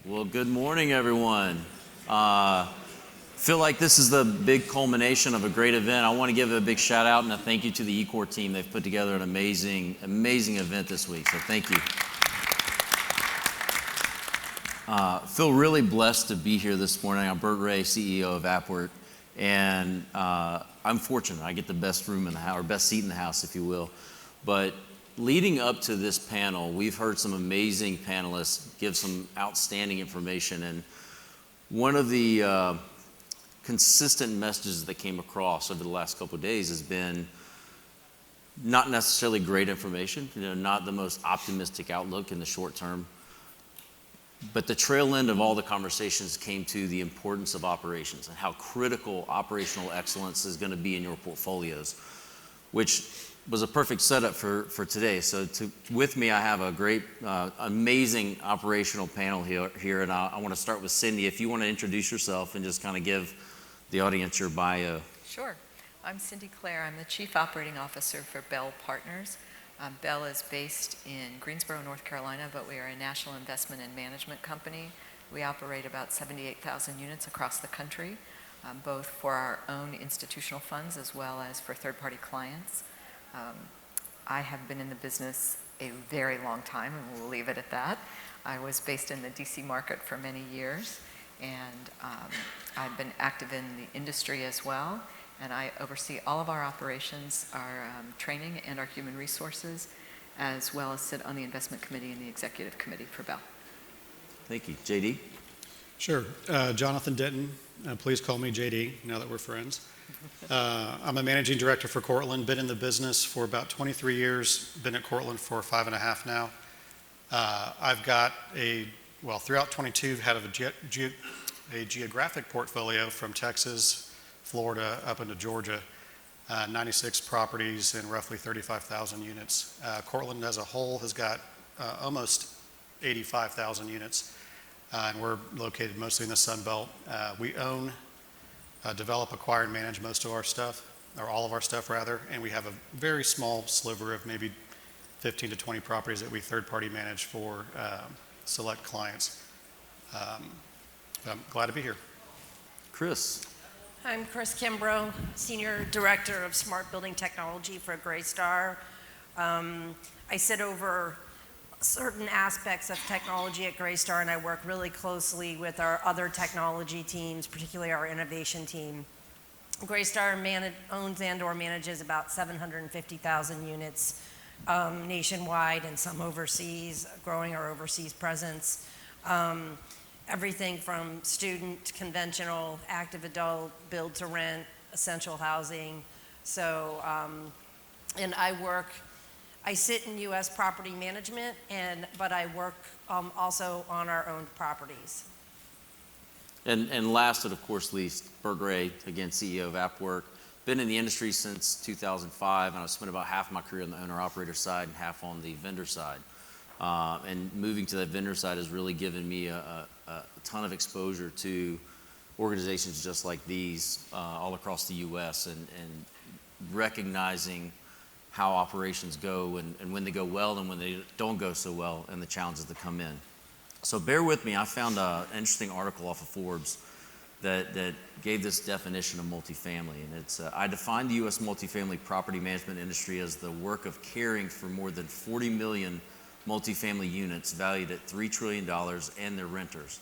Well, good morning, everyone. Feel like this is the big culmination of a great event. I want to give a big shout out and a thank you to the eCore team. They've put together an amazing event this week, so thank you. Feel really blessed to be here this morning. I'm Bert, Wray, CEO of AppWork, and I'm fortunate. I get the best room in the house, or best seat in the house, if you will. But leading up to this panel, we've heard some amazing panelists give some outstanding information, and one of the consistent messages that came across over the last couple of days has been not necessarily great information, not the most optimistic outlook in the short term, but the trail end of all the conversations came to the importance of operations and how critical operational excellence is going to be in your portfolios, which was a perfect setup for today. So with me, I have a great, amazing operational panel here, and I want to start with Cindy. If you want to introduce yourself and just kind of give the audience your bio. Sure. I'm Cindy Clare. I'm the Chief Operating Officer for Bell Partners. Bell is based in Greensboro, North Carolina, but we are a national investment and management company. We operate about 78,000 units across the country, both for our own institutional funds as well as for third-party clients. I have been in the business a very long time, and we'll leave it at that. I was based in the DC market for many years, and I've been active in the industry as well, and I oversee all of our operations, our training, and our human resources, as well as sit on the investment committee and the executive committee for Bell. Thank you. JD? Sure. Jonathan Denton. Please call me JD now that we're friends. I'm a managing director for Cortland. Been in the business for about 23 years. Been at Cortland for 5.5 now. I've got throughout 22, had a geographic portfolio from Texas, Florida, up into Georgia, 96 properties and roughly 35,000 units. Cortland as a whole has got almost 85,000 units, and we're located mostly in the Sun Belt. We own, develop, acquire, and manage most of our stuff, or all of our stuff rather, and we have a very small sliver of maybe 15 to 20 properties that we third-party manage for select clients. I'm glad to be here. Cris. I'm Cris Kimbrough, Senior Director of Smart Building Technology for Greystar. I sit over certain aspects of technology at Greystar, and I work really closely with our other technology teams, particularly our innovation team. Greystar owns and or manages about 750,000 units nationwide and some overseas, growing our overseas presence. Everything from student, conventional, active adult, build to rent, essential housing. So, and I sit in U.S. property management, but I work also on our own properties. And last, but of course least, Bert Wray, again, CEO of AppWork. Been in the industry since 2005, and I've spent about half my career on the owner-operator side and half on the vendor side. And moving to that vendor side has really given me a ton of exposure to organizations just like these all across the U.S. and recognizing how operations go and when they go well and when they don't go so well and the challenges that come in. So bear with me. I found an interesting article off of Forbes that gave this definition of multifamily, and it's I define the U.S. multifamily property management industry as the work of caring for more than 40 million multifamily units valued at $3 trillion and their renters.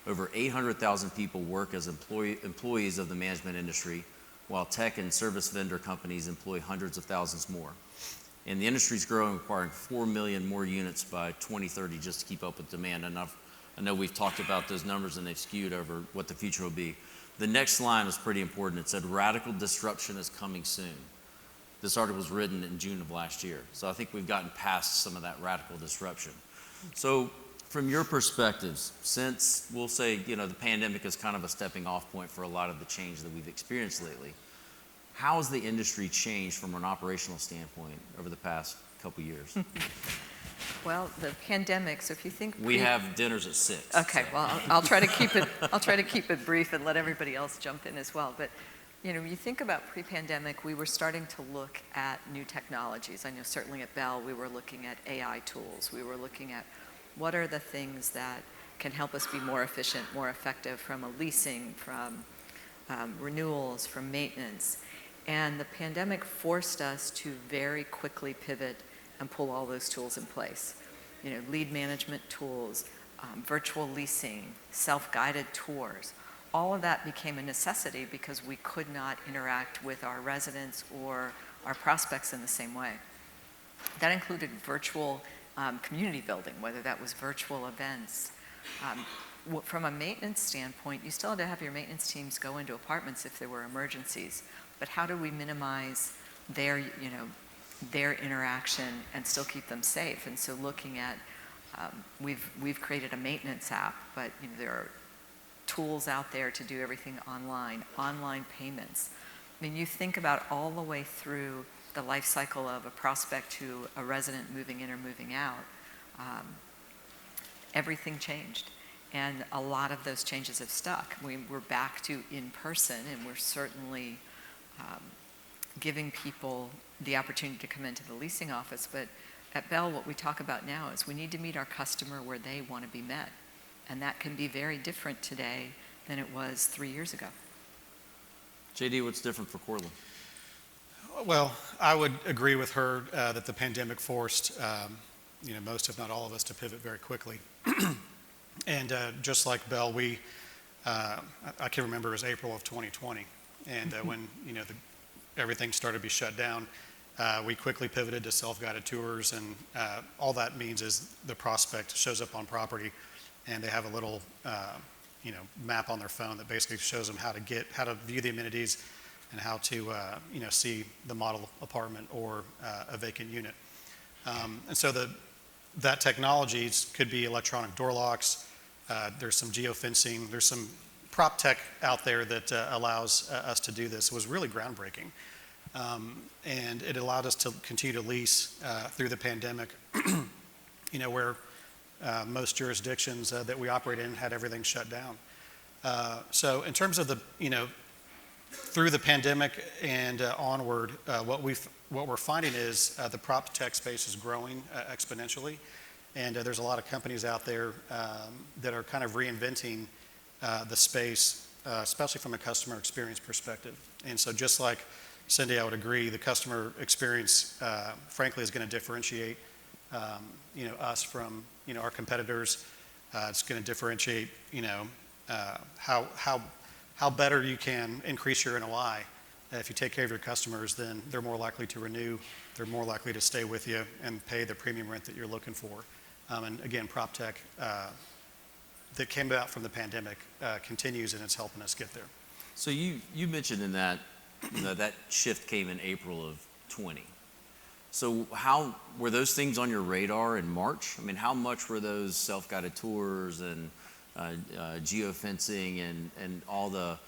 Over 800,000 people work as employees of the management industry, while tech and service vendor companies employ hundreds of thousands more. And the industry's growing, requiring 4 million more units by 2030 just to keep up with demand. And I know we've talked about those numbers and they've skewed over what the future will be. The next line was pretty important. It said, radical disruption is coming soon. This article was written in June of last year. So I think we've gotten past some of that radical disruption. So from your perspectives, since we'll say, the pandemic is kind of a stepping off point for a lot of the change that we've experienced lately, how has the industry changed from an operational standpoint over the past couple years? Well, the pandemic, so if you think... We have dinners at 6. Okay, so. Well, I'll try to keep it brief and let everybody else jump in as well. But you think about pre-pandemic, we were starting to look at new technologies. I know certainly at Bell, we were looking at AI tools. We were looking at what are the things that can help us be more efficient, more effective from a leasing, from renewals, from maintenance. And the pandemic forced us to very quickly pivot and pull all those tools in place. You know, lead management tools, virtual leasing, self-guided tours. All of that became a necessity because we could not interact with our residents or our prospects in the same way. That included virtual community building, whether that was virtual events. From a maintenance standpoint, you still had to have your maintenance teams go into apartments if there were emergencies. But how do we minimize their, their interaction and still keep them safe? And so looking at, we've created a maintenance app, but there are tools out there to do everything online payments. I mean, you think about all the way through the life cycle of a prospect to a resident moving in or moving out, everything changed. And a lot of those changes have stuck. We're back to in-person, and we're certainly giving people the opportunity to come into the leasing office. But at Bell, what we talk about now is we need to meet our customer where they want to be met. And that can be very different today than it was 3 years ago. JD, what's different for Cortland? Well, I would agree with her that the pandemic forced, most if not all of us to pivot very quickly. And just like Bell, I can remember it was April of 2020. And when, everything started to be shut down, we quickly pivoted to self-guided tours. And all that means is the prospect shows up on property and they have a little, map on their phone that basically shows them how to view the amenities and how to, see the model apartment or a vacant unit. And so that technology could be electronic door locks. There's some geofencing. There's some prop tech out there that allows us to do this. It was really groundbreaking. And it allowed us to continue to lease through the pandemic, where most jurisdictions that we operate in had everything shut down. So in terms of through the pandemic and onward, what we're finding is the prop tech space is growing exponentially, and there's a lot of companies out there that are kind of reinventing the space, especially from a customer experience perspective. And so just like Cindy, I would agree, the customer experience, frankly, is going to differentiate us from our competitors. It's going to differentiate how better you can increase your NOI. If you take care of your customers, then they're more likely to renew, they're more likely to stay with you and pay the premium rent that you're looking for. And again, prop tech that came out from the pandemic continues, and it's helping us get there. So you mentioned in that that shift came in April of 20. So how were those things on your radar in March? I mean, how much were those self-guided tours and geofencing and all the,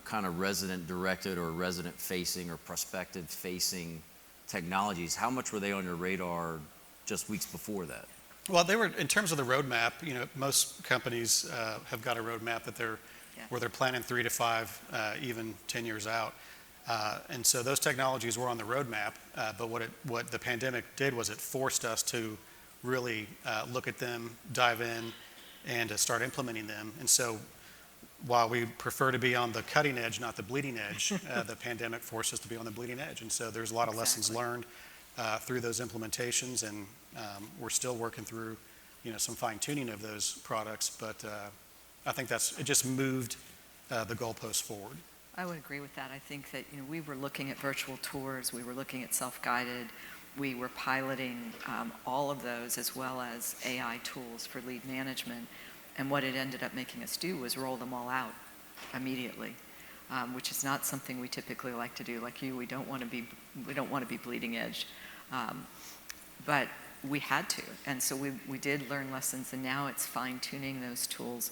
kind of resident-directed or resident-facing or prospective-facing technologies? How much were they on your radar just weeks before that? Well, they were, in terms of the roadmap, most companies have got a roadmap that where they're planning 3 to 5, even 10 years out. And so those technologies were on the roadmap, but what the pandemic did was it forced us to really look at them, dive in, and to start implementing them. And so while we prefer to be on the cutting edge, not the bleeding edge, the pandemic forced us to be on the bleeding edge. And so there's a lot of lessons learned through those implementations, and we're still working through some fine-tuning of those products, but I think it just moved the goalposts forward. I would agree with that. I think that we were looking at virtual tours, we were looking at self-guided, we were piloting all of those as well as AI tools for lead management. And what it ended up making us do was roll them all out immediately, which is not something we typically like to do. Like you, we don't want to be bleeding edge, but we had to. And so we did learn lessons, and now it's fine-tuning those tools.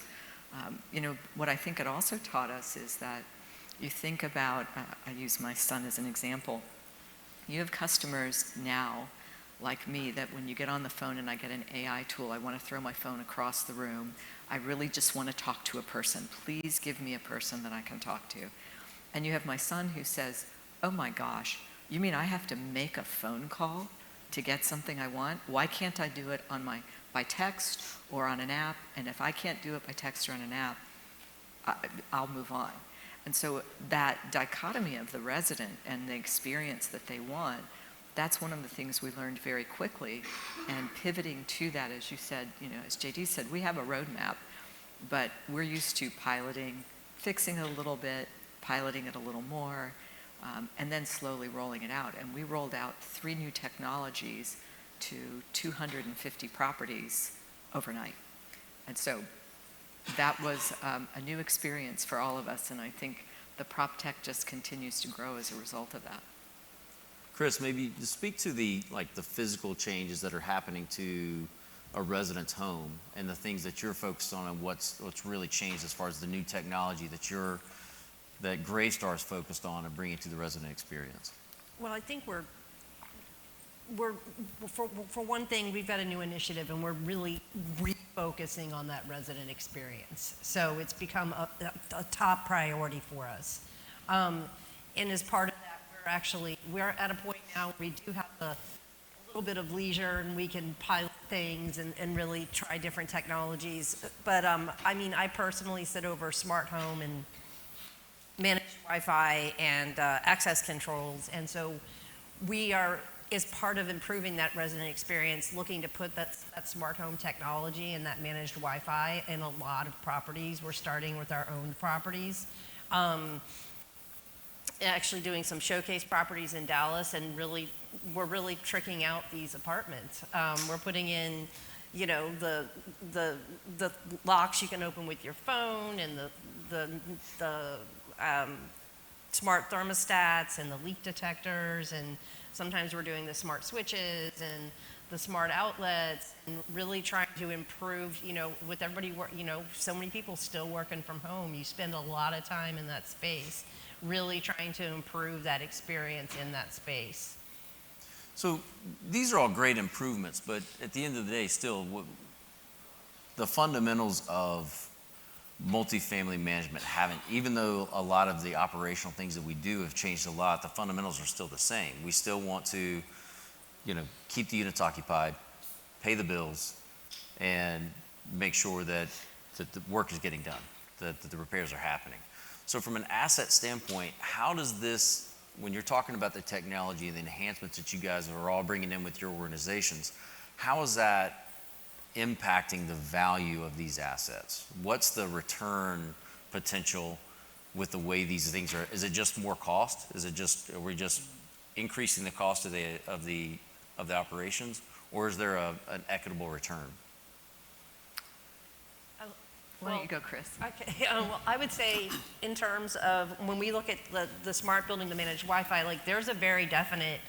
What I think it also taught us is that you think about, I use my son as an example. You have customers now, like me, that when you get on the phone and I get an AI tool, I want to throw my phone across the room. I really just want to talk to a person. Please give me a person that I can talk to. And you have my son who says, oh my gosh, you mean I have to make a phone call to get something I want, why can't I do it on by text or on an app? And if I can't do it by text or on an app, I'll move on. And so that dichotomy of the resident and the experience that they want, that's one of the things we learned very quickly. And pivoting to that, as you said, as JD said, we have a roadmap, but we're used to piloting, fixing it a little bit, piloting it a little more, and then slowly rolling it out. And we rolled out 3 new technologies to 250 properties overnight. And so that was a new experience for all of us, and I think the prop tech just continues to grow as a result of that. Cris, maybe to speak to the physical changes that are happening to a resident's home and the things that you're focused on and what's really changed as far as the new technology that Greystar is focused on and bringing to the resident experience. Well, I think we're for one thing, we've got a new initiative, and we're really refocusing on that resident experience. So it's become a top priority for us. And as part of that, we're at a point now where we do have a little bit of leisure, and we can pilot things and really try different technologies. But I personally sit over smart home and managed Wi-Fi and access controls, and so we are, as part of improving that resident experience, looking to put that smart home technology and that managed Wi-Fi in a lot of properties. We're starting with our own properties. Actually doing some showcase properties in Dallas, and we're really tricking out these apartments. We're putting in, the locks you can open with your phone, and the smart thermostats and the leak detectors, and sometimes we're doing the smart switches and the smart outlets, and really trying to improve, with everybody, so many people still working from home. You spend a lot of time in that space, really trying to improve that experience in that space. So these are all great improvements, but at the end of the day, still, the fundamentals of multifamily management haven't, even though a lot of the operational things that we do have changed a lot, the fundamentals are still the same. We still want to, keep the units occupied, pay the bills, and make sure that the work is getting done, that the repairs are happening. So from an asset standpoint, how does this, when you're talking about the technology and the enhancements that you guys are all bringing in with your organizations, how is that impacting the value of these assets? What's the return potential with the way these things are? Is it just more cost? Are we just increasing the cost of the operations, or is there an equitable return? Why don't you go, Cris? Okay. Well, I would say, in terms of when we look at the smart building, the managed Wi-Fi, there's a very definite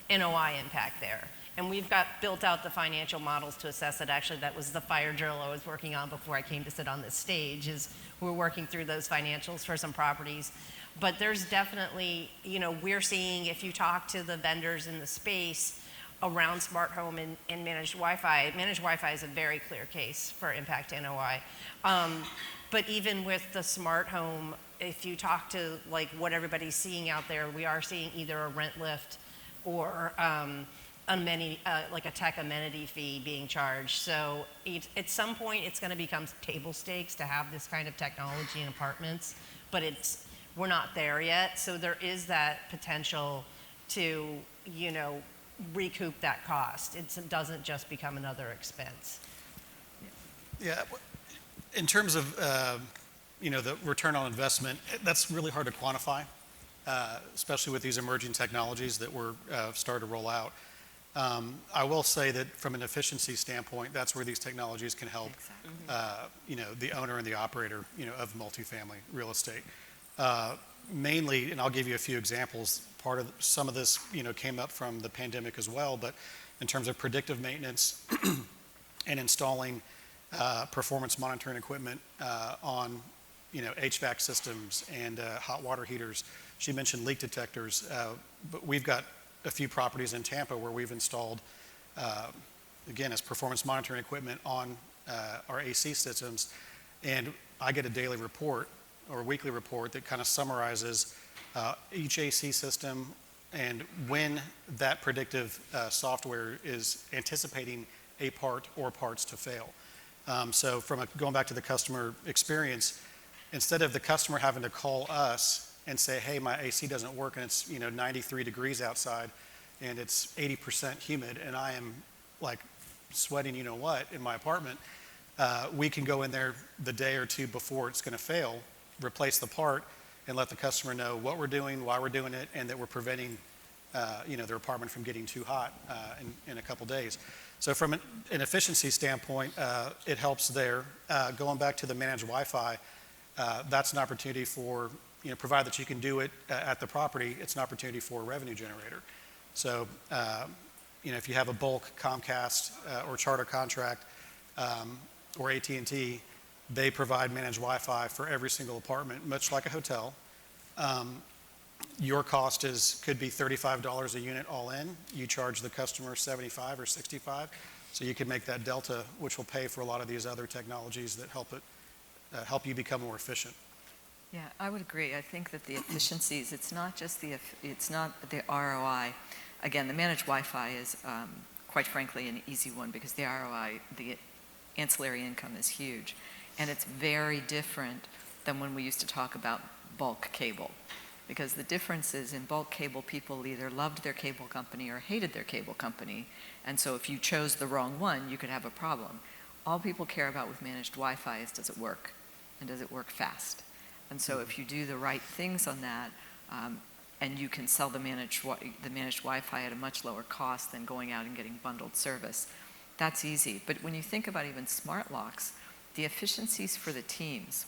NOI impact there. And we've got built out the financial models to assess it. Actually, that was the fire drill I was working on before I came to sit on this stage, is we're working through those financials for some properties. But there's definitely, we're seeing, if you talk to the vendors in the space around smart home and managed Wi-Fi is a very clear case for impact NOI. But even with the smart home, if you talk to what everybody's seeing out there, we are seeing either a rent lift or a tech amenity fee being charged. So at some point, it's going to become table stakes to have this kind of technology in apartments, but we're not there yet. So there is that potential to, recoup that cost. It doesn't just become another expense. Yeah, in terms of, the return on investment, that's really hard to quantify, especially with these emerging technologies that we're starting to roll out. I will say that from an efficiency standpoint, that's where these technologies can help, the owner and the operator, of multifamily real estate. Mainly, and I'll give you a few examples, part of some of this, came up from the pandemic as well, but in terms of predictive maintenance and installing performance monitoring equipment on, HVAC systems and hot water heaters. She mentioned leak detectors, but we've got a few properties in Tampa where we've installed, again, as performance monitoring equipment on our AC systems, and I get a daily report or a weekly report that kind of summarizes each AC system, And when that predictive software is anticipating a part or parts to fail. So going back to the customer experience, instead of the customer having to call us and say, hey, my AC doesn't work and it's 93 degrees outside and it's 80% humid and I am like sweating in my apartment, we can go in there the day or two before it's going to fail, replace the part, and let the customer know what we're doing, why we're doing it, and that we're preventing their apartment from getting too hot in a couple days. So from an efficiency standpoint, it helps there. Going back to the managed Wi-Fi, that's an opportunity for, provided that you can do it at the property, it's an opportunity for a revenue generator. So, if you have a bulk Comcast or Charter contract or AT&T, they provide managed Wi-Fi for every single apartment, much like a hotel. Your cost could be $35 a unit all in. You charge the customer $75 or $65, so you can make that delta, which will pay for a lot of these other technologies that help you become more efficient. Yeah, I would agree. I think that the efficiencies, it's not the ROI. Again, the managed Wi-Fi is, quite frankly, an easy one because the ROI, the ancillary income is huge. And it's very different than when we used to talk about bulk cable. Because the difference is in bulk cable, people either loved their cable company or hated their cable company. And so if you chose the wrong one, you could have a problem. All people care about with managed Wi-Fi is, does it work? And does it work fast? And so if you do the right things on that, and you can sell the managed Wi-Fi at a much lower cost than going out and getting bundled service, that's easy. But when you think about even smart locks, the efficiencies for the teams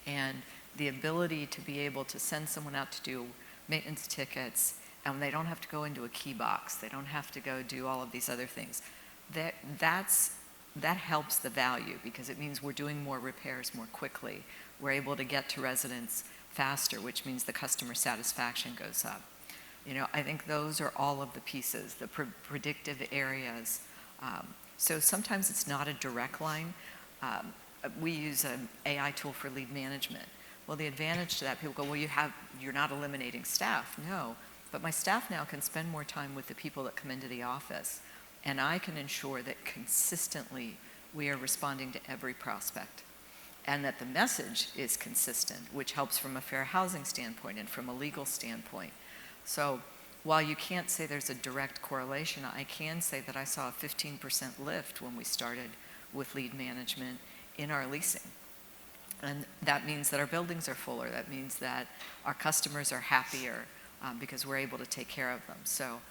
and the ability to be able to send someone out to do maintenance tickets, and they don't have to go into a key box, they don't have to go do all of these other things, that helps the value because it means we're doing more repairs more quickly. We're able to get to residents faster, which means the customer satisfaction goes up. I think those are all of the pieces, the predictive areas. So sometimes it's not a direct line. We use an AI tool for lead management. Well, the advantage to that, people go, well, you're not eliminating staff. No, but my staff now can spend more time with the people that come into the office, and I can ensure that consistently we are responding to every prospect, and that the message is consistent, which helps from a fair housing standpoint and from a legal standpoint. So while you can't say there's a direct correlation, I can say that I saw a 15% lift when we started with lead management in our leasing. And that means that our buildings are fuller. That means that our customers are happier because we're able to take care of them. So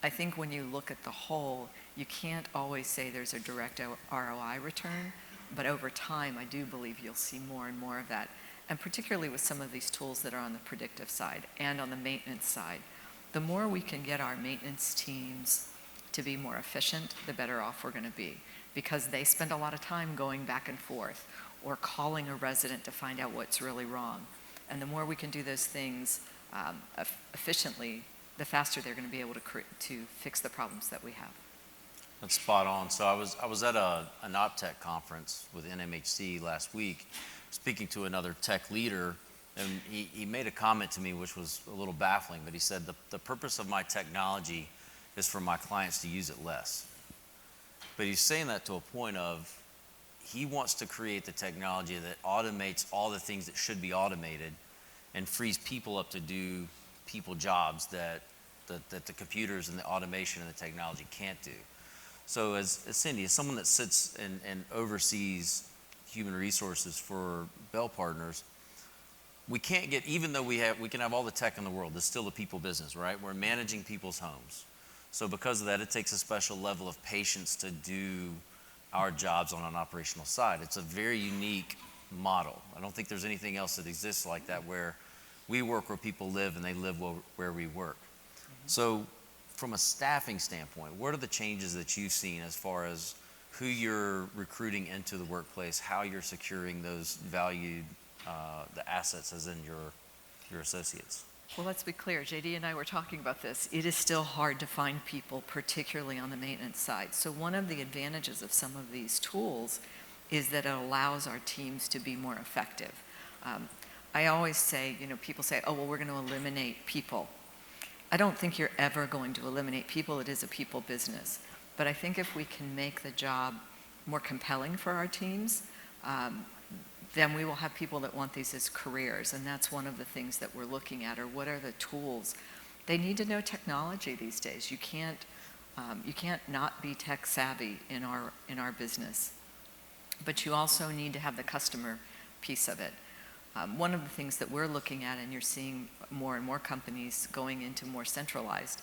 I think when you look at the whole, you can't always say there's a direct ROI return, but over time, I do believe you'll see more and more of that. And particularly with some of these tools that are on the predictive side and on the maintenance side, the more we can get our maintenance teams to be more efficient, the better off we're going to be, because they spend a lot of time going back and forth or calling a resident to find out what's really wrong. And the more we can do those things efficiently, the faster they're going to be able to fix the problems that we have. That's spot on. So I was at an OpTech conference with NMHC last week, speaking to another tech leader, and he made a comment to me which was a little baffling, but he said, the purpose of my technology is for my clients to use it less. But he's saying that to a point of, he wants to create the technology that automates all the things that should be automated and frees people up to do people jobs that the computers and the automation and the technology can't do. So as Cindy, as someone that sits and oversees human resources for Bell Partners, we can't get, even though we can have all the tech in the world, it's still a people business, right? We're managing people's homes. So because of that, it takes a special level of patience to do our jobs on an operational side. It's a very unique model. I don't think there's anything else that exists like that, where we work where people live and they live where we work. Mm-hmm. So from a staffing standpoint, what are the changes that you've seen as far as who you're recruiting into the workplace, how you're securing those valued, the assets as in your associates? Well, let's be clear. JD and I were talking about this. It is still hard to find people, particularly on the maintenance side. So one of the advantages of some of these tools is that it allows our teams to be more effective. I always say, people say, oh, well, we're going to eliminate people. I don't think you're ever going to eliminate people. It is a people business. But I think if we can make the job more compelling for our teams, then we will have people that want these as careers. And that's one of the things that we're looking at, or what are the tools. They need to know technology these days. You can't not be tech savvy in our business. But you also need to have the customer piece of it. One of the things that we're looking at, and you're seeing more and more companies going into more centralized,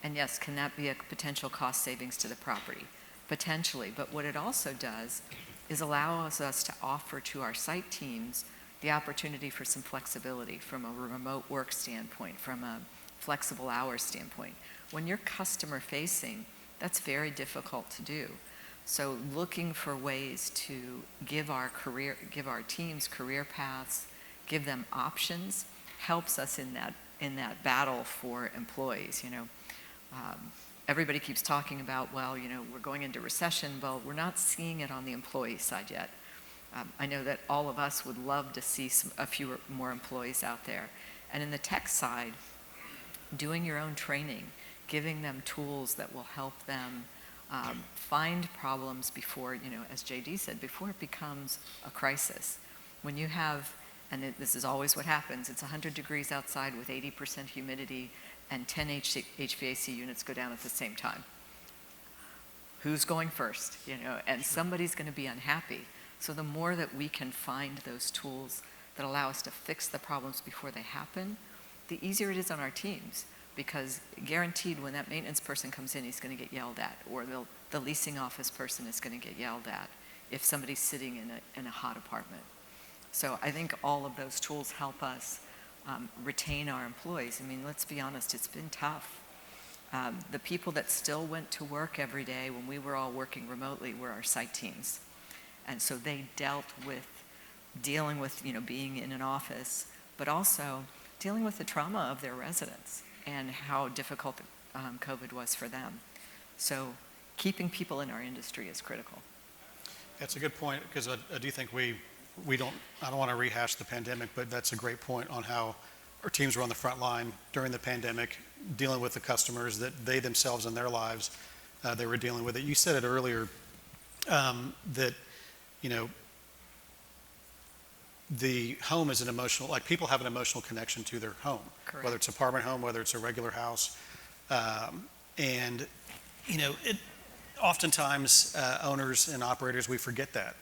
and yes, can that be a potential cost savings to the property? Potentially, but what it also does is allows us to offer to our site teams the opportunity for some flexibility from a remote work standpoint, from a flexible hours standpoint. When you're customer facing, that's very difficult to do. So looking for ways to give our teams career paths, give them options, helps us in that battle for employees. Everybody keeps talking about, well, we're going into recession. Well, we're not seeing it on the employee side yet. I know that all of us would love to see a few more employees out there. And in the tech side, doing your own training, giving them tools that will help them find problems before, as JD said, before it becomes a crisis. When you have, and this is always what happens, it's 100 degrees outside with 80% humidity and 10 HVAC units go down at the same time. Who's going first? And somebody's going to be unhappy. So the more that we can find those tools that allow us to fix the problems before they happen, the easier it is on our teams. Because guaranteed when that maintenance person comes in, he's going to get yelled at, or the leasing office person is going to get yelled at if somebody's sitting in a hot apartment. So I think all of those tools help us retain our employees. I mean, let's be honest, it's been tough. The people that still went to work every day when we were all working remotely were our site teams. And so they dealt with dealing with, being in an office, but also dealing with the trauma of their residents and how difficult COVID was for them. So keeping people in our industry is critical. That's a good point, because I do think I don't want to rehash the pandemic, but that's a great point on how our teams were on the front line during the pandemic, dealing with the customers that they themselves in their lives, they were dealing with it. You said it earlier, that, the home is an emotional, like people have an emotional connection to their home. Correct. Whether it's an apartment home, whether it's a regular house. And, oftentimes owners and operators, we forget that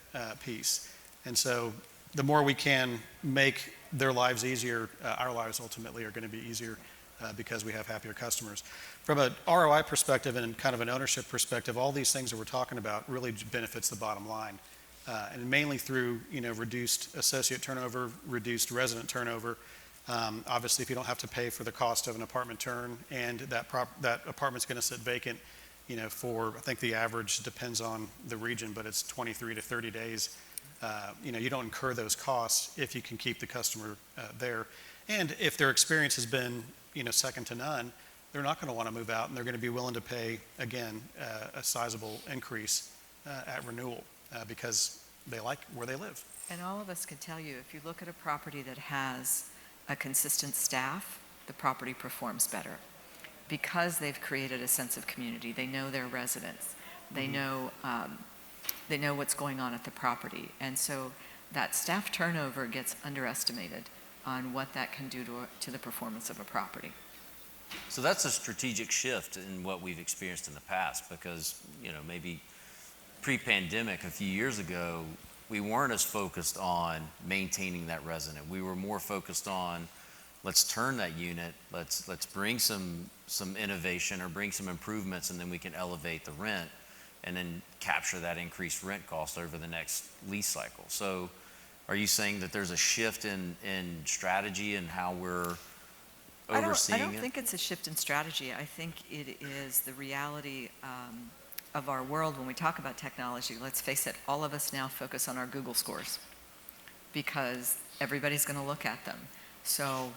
piece. And so the more we can make their lives easier, our lives ultimately are going to be easier because we have happier customers. From an ROI perspective and kind of an ownership perspective, all these things that we're talking about really benefits the bottom line. And mainly through, reduced associate turnover, reduced resident turnover. Obviously, if you don't have to pay for the cost of an apartment turn, and that apartment's going to sit vacant, for, I think the average depends on the region, but it's 23 to 30 days. You don't incur those costs if you can keep the customer there. And if their experience has been, second to none, they're not going to want to move out, and they're going to be willing to pay, again, a sizable increase at renewal. Because they like where they live. And all of us can tell you, if you look at a property that has a consistent staff, the property performs better. Because they've created a sense of community, they know their residents, they know what's going on at the property. And so that staff turnover gets underestimated on what that can do to the performance of a property. So that's a strategic shift in what we've experienced in the past, because, maybe pre-pandemic, a few years ago, we weren't as focused on maintaining that resident. We were more focused on, let's turn that unit, let's bring some innovation or bring some improvements, and then we can elevate the rent and then capture that increased rent cost over the next lease cycle. So are you saying that there's a shift in strategy and how we're overseeing it? I don't think it's a shift in strategy. I think it is the reality of our world. When we talk about technology, let's face it, all of us now focus on our Google scores because everybody's going to look at them. So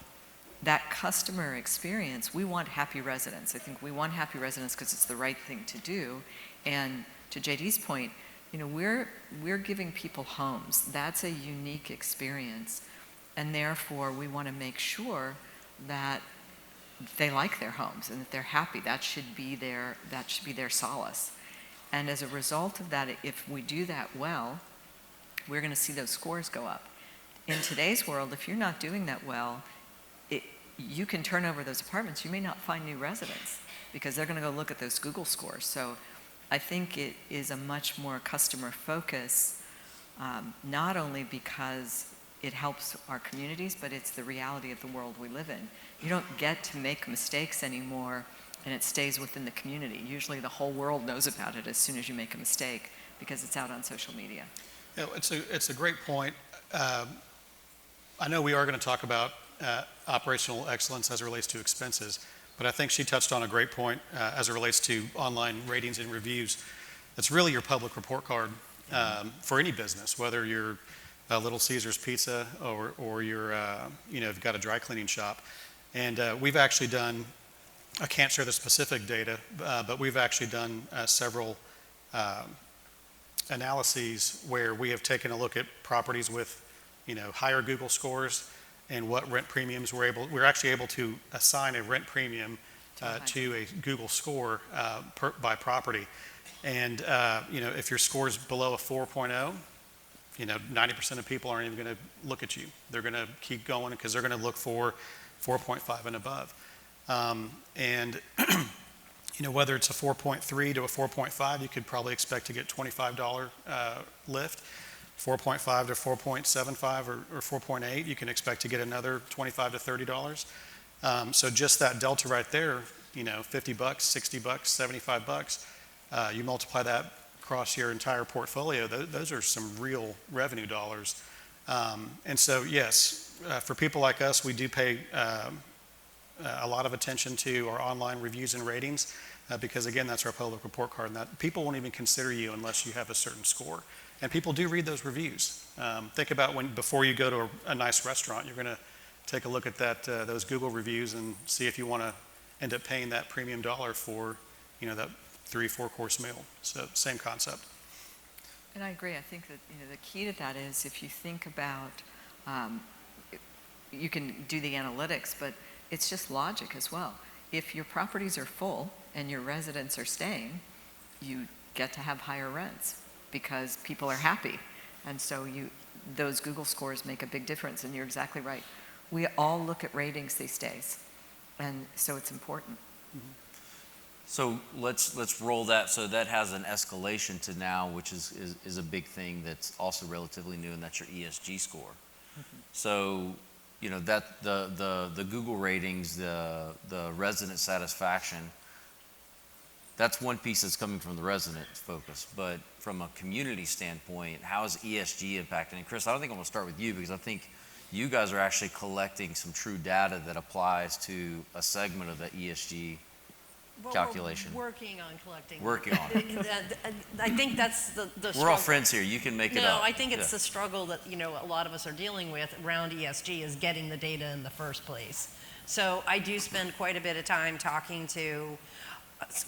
that customer experience, we want happy residents. I think we want happy residents because it's the right thing to do. And to JD's point, we're giving people homes. That's a unique experience. And therefore, we want to make sure that they like their homes and that they're happy. That should be their solace. And as a result of that, if we do that well, we're going to see those scores go up. In today's world, if you're not doing that well, you can turn over those apartments. You may not find new residents because they're going to go look at those Google scores. So I think it is a much more customer focus, not only because it helps our communities, but it's the reality of the world we live in. You don't get to make mistakes anymore and it stays within the community. Usually the whole world knows about it as soon as you make a mistake because it's out on social media. Yeah, it's a great point. I know we are going to talk about operational excellence as it relates to expenses, but I think she touched on a great point as it relates to online ratings and reviews. It's really your public report card for any business, whether you're Little Caesars Pizza or you're, you've got a dry cleaning shop. And we've actually done, I can't share the specific data, but we've actually done several analyses where we have taken a look at properties with, higher Google scores and what rent premiums we're actually able to assign a rent premium to a Google score by property. And, if your score is below a 4.0, 90% of people aren't even going to look at you. They're going to keep going because they're going to look for 4.5 and above. And whether it's a 4.3 to a 4.5, you could probably expect to get $25 lift. 4.5 to 4.75 or 4.8, you can expect to get another $25 to $30. So just that delta right there, $50, $60, $75, you multiply that across your entire portfolio, those are some real revenue dollars. And so, yes, for people like us, we do pay a lot of attention to our online reviews and ratings because, again, that's our public report card. And that people won't even consider you unless you have a certain score. And people do read those reviews. Think about before you go to a nice restaurant, you're going to take a look at those Google reviews and see if you want to end up paying that premium dollar for, that 3-4 course meal. So same concept. And I agree. I think that the key to that is if you think about, you can do the analytics, but it's just logic as well. If your properties are full and your residents are staying, you get to have higher rents because people are happy. And so those Google scores make a big difference. And you're exactly right. We all look at ratings these days. And so it's important. Mm-hmm. So let's roll that. So that has an escalation to now, which is a big thing that's also relatively new, and that's your ESG score. Mm-hmm. So, that the Google ratings, the resident satisfaction, that's one piece that's coming from the resident focus. But from a community standpoint, how is ESG impacting? And Cris, I don't think I'm going to start with you because I think you guys are actually collecting some true data that applies to a segment of the ESG calculation. We're working on collecting. Working on it. I think that's the struggle. We're all friends here. You can make it up. No, I think it's the struggle that a lot of us are dealing with around ESG is getting the data in the first place. So I do spend quite a bit of time talking to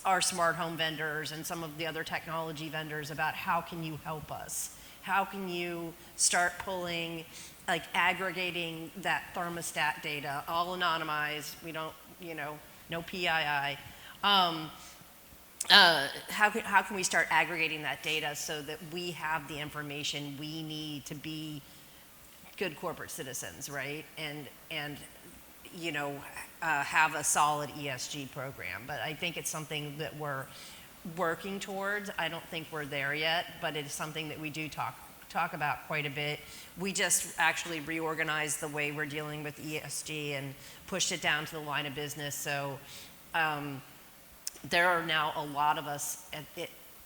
our smart home vendors and some of the other technology vendors about how can you help us? How can you start pulling, aggregating that thermostat data, all anonymized, we don't, no PII. How can we start aggregating that data so that we have the information we need to be good corporate citizens, right? And have a solid ESG program. But I think it's something that we're working towards. I don't think we're there yet, but it is something that we do talk about quite a bit. We just actually reorganized the way we're dealing with ESG and pushed it down to the line of business. So there are now a lot of us at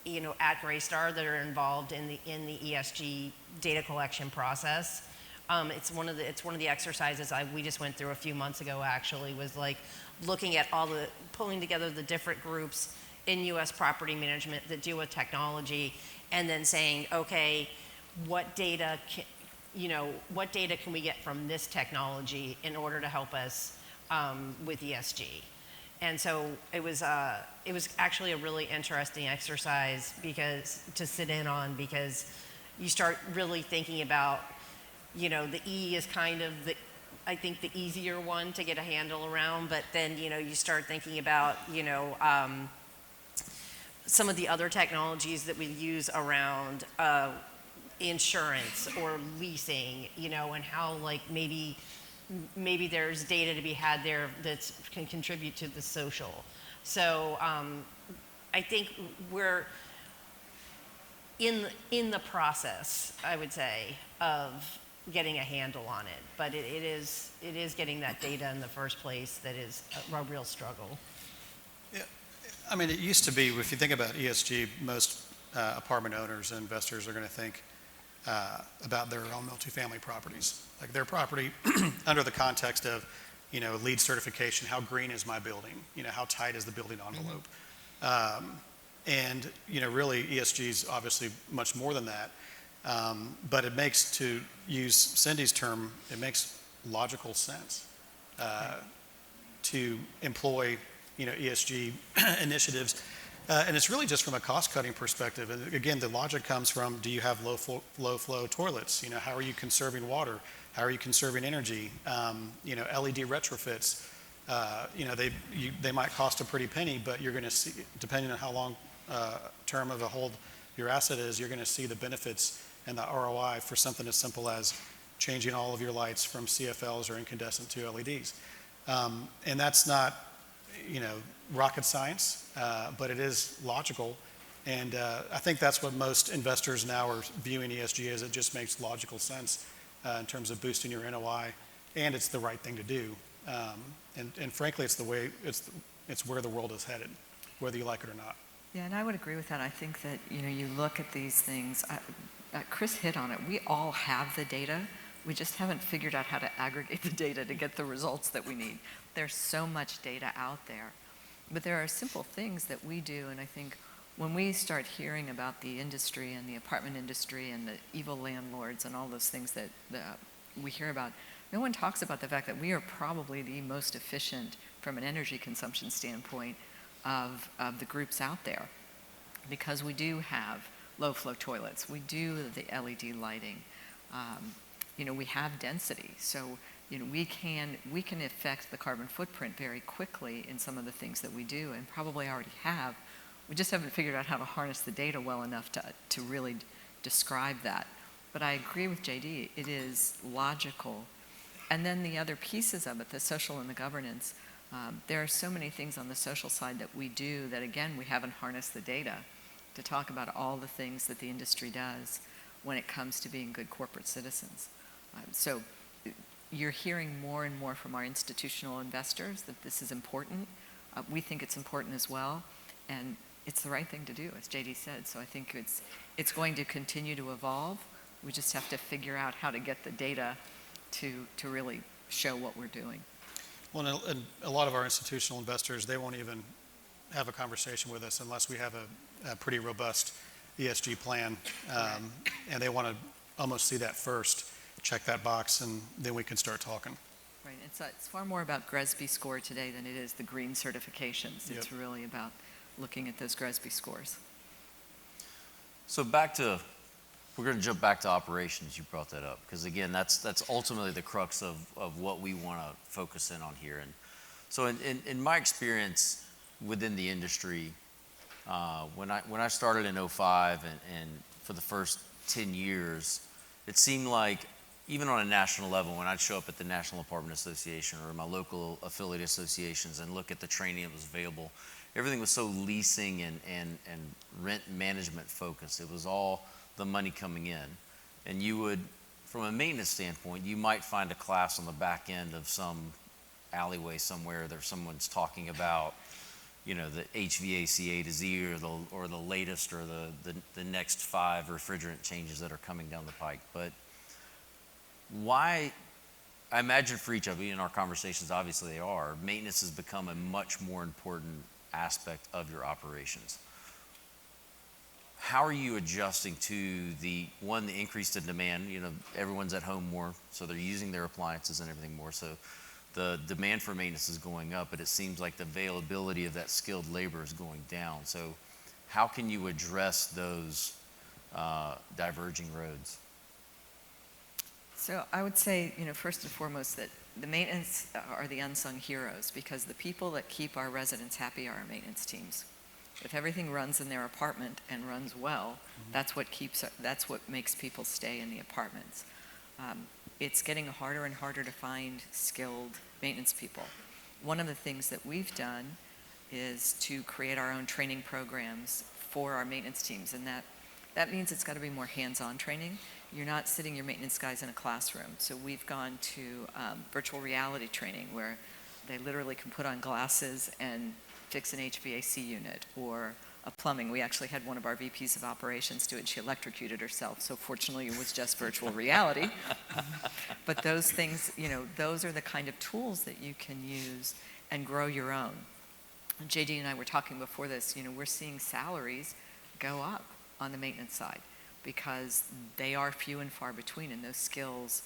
Greystar that are involved in the ESG data collection process. It's one of the exercises we just went through a few months ago. Actually, was looking at pulling together the different groups in U.S. property management that deal with technology, and then saying, okay, what data can we get from this technology in order to help us with ESG? And so it was actually a really interesting exercise to sit in on because you start really thinking about, the E is kind of I think the easier one to get a handle around, but then, you start thinking about, some of the other technologies that we use around insurance or leasing, and how like maybe there's data to be had there that can contribute to the social. So I think we're in the process, I would say, of getting a handle on it, but it is getting that data in the first place that is a real struggle. Yeah, I mean, it used to be, if you think about ESG, most apartment owners and investors are going to think about their own multifamily properties, like their property under the context of, LEED certification, how green is my building, how tight is the building envelope. And, really ESG is obviously much more than that. But it makes, to use Cindy's term, it makes logical sense to employ, ESG initiatives. And it's really just from a cost-cutting perspective. And again, the logic comes from, do you have low-flow toilets? How are you conserving water? How are you conserving energy? LED retrofits, they might cost a pretty penny, but you're going to see, depending on how long term of a hold your asset is, you're going to see the benefits and the ROI for something as simple as changing all of your lights from CFLs or incandescent to LEDs. And that's not, rocket science, but it is logical. And I think that's what most investors now are viewing ESG as. It just makes logical sense in terms of boosting your NOI, and it's the right thing to do. And frankly, it's the way, it's where the world is headed, whether you like it or not. Yeah, and I would agree with that. I think that, you look at these things, Cris hit on it. We all have the data. We just haven't figured out how to aggregate the data to get the results that we need. There's so much data out there. But there are simple things that we do, and I think when we start hearing about the industry and the apartment industry and the evil landlords and all those things that we hear about, no one talks about the fact that we are probably the most efficient from an energy consumption standpoint of the groups out there, because we do have low flow toilets, we do the LED lighting, we have density, so we can affect the carbon footprint very quickly in some of the things that we do, and probably already have. We just haven't figured out how to harness the data well enough to really describe that. But I agree with JD, it is logical. And then the other pieces of it, the social and the governance, there are so many things on the social side that we do that, again, we haven't harnessed the data to talk about all the things that the industry does when it comes to being good corporate citizens. So you're hearing more and more from our institutional investors that this is important. We think it's important as well, and it's the right thing to do, as JD said. So I think it's going to continue to evolve. We just have to figure out how to get the data to really show what we're doing. Well, and a lot of our institutional investors, they won't even have a conversation with us unless we have a pretty robust ESG plan, and they want to almost see that first, check that box, and then we can start talking. Right, it's far more about GRESB score today than it is the green certifications. Yep. It's really about looking at those GRESB scores. So we're going to jump back to operations. You brought that up because again, that's ultimately the crux of what we want to focus in on here. And so in my experience within the industry, when I started in 2005 and for the first 10 years, it seemed like even on a national level, when I'd show up at the National Apartment Association or my local affiliate associations and look at the training that was available, everything was so leasing and rent management focused. It was all the money coming in. And you would, from a maintenance standpoint, you might find a class on the back end of some alleyway somewhere that someone's talking about, the HVAC A to Z or the latest or the next 5 refrigerant changes that are coming down the pike. But why, I imagine for each of you in our conversations, obviously they are, maintenance has become a much more important aspect of your operations. How are you adjusting to the increase in demand? Everyone's at home more, so they're using their appliances and everything more. So the demand for maintenance is going up, but it seems like the availability of that skilled labor is going down. So how can you address those diverging roads? So I would say, first and foremost, that the maintenance are the unsung heroes, because the people that keep our residents happy are our maintenance teams. If everything runs in their apartment and runs well, that's what makes people stay in the apartments. It's getting harder and harder to find skilled maintenance people. One of the things that we've done is to create our own training programs for our maintenance teams, and that means it's got to be more hands-on training. You're not sitting your maintenance guys in a classroom. So we've gone to virtual reality training, where they literally can put on glasses and fix an HVAC unit or a plumbing. We actually had one of our VPs of operations do it. She electrocuted herself. So fortunately, it was just virtual reality. But those things, those are the kind of tools that you can use and grow your own. JD and I were talking before this, we're seeing salaries go up on the maintenance side because they are few and far between in those skills.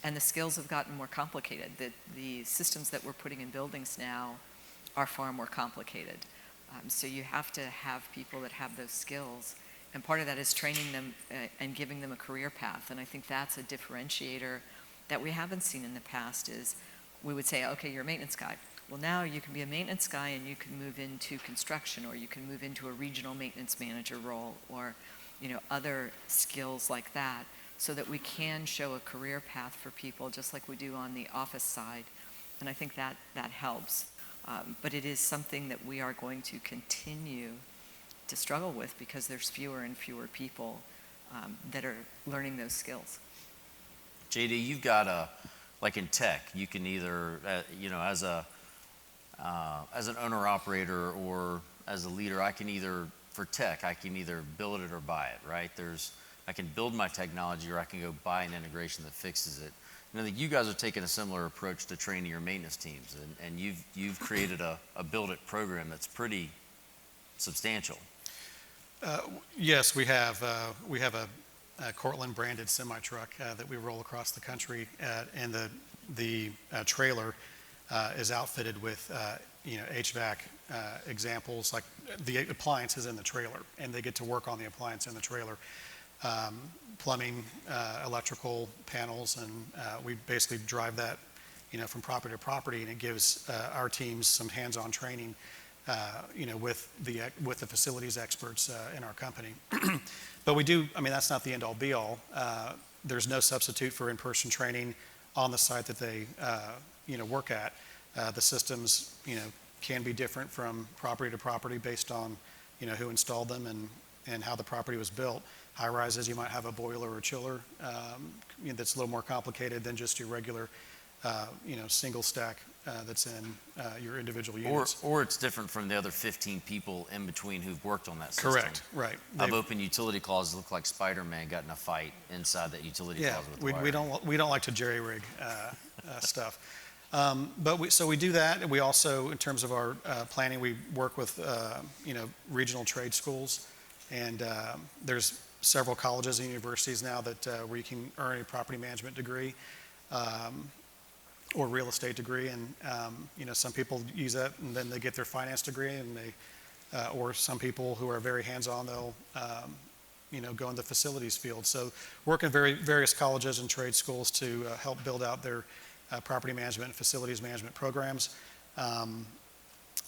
And the skills have gotten more complicated. The systems that we're putting in buildings now are far more complicated. So you have to have people that have those skills. And part of that is training them and giving them a career path. And I think that's a differentiator that we haven't seen in the past. Is we would say, okay, you're a maintenance guy. Well, now you can be a maintenance guy and you can move into construction, or you can move into a regional maintenance manager role, or other skills like that, so that we can show a career path for people just like we do on the office side. And I think that helps. But it is something that we are going to continue to struggle with, because there's fewer and fewer people that are learning those skills. JD, you've got like in tech, you can either, as an owner operator or as a leader, for tech, I can either build it or buy it, right? I can build my technology, or I can go buy an integration that fixes it. And I think you guys are taking a similar approach to training your maintenance teams, and you've created a build it program that's pretty substantial. Yes, we have. We have a Cortland branded semi-truck that we roll across the country, and the trailer is outfitted with HVAC examples, like the appliance is in the trailer, and they get to work on the appliance in the trailer. Plumbing, electrical panels, and we basically drive that, from property to property, and it gives our teams some hands-on training, with the facilities experts in our company. But we do. That's not the end-all, be-all. There's no substitute for in-person training on the site that they, work at. The systems, can be different from property to property based on, who installed them and how the property was built. High rises, you might have a boiler or chiller that's a little more complicated than just your regular, single stack that's in your individual units. Or it's different from the other 15 people in between who've worked on that system. Correct, right. I've opened utility closets that look like Spider-Man got in a fight inside that utility closet with the wire. we don't like to jerry-rig stuff. But we do that, and we also, in terms of our planning, we work with regional trade schools, and there's several colleges and universities now that where you can earn a property management degree or real estate degree, and some people use that and then they get their finance degree, and they or some people who are very hands-on, they'll go in the facilities field. So work in various colleges and trade schools to help build out their property management and facilities management programs.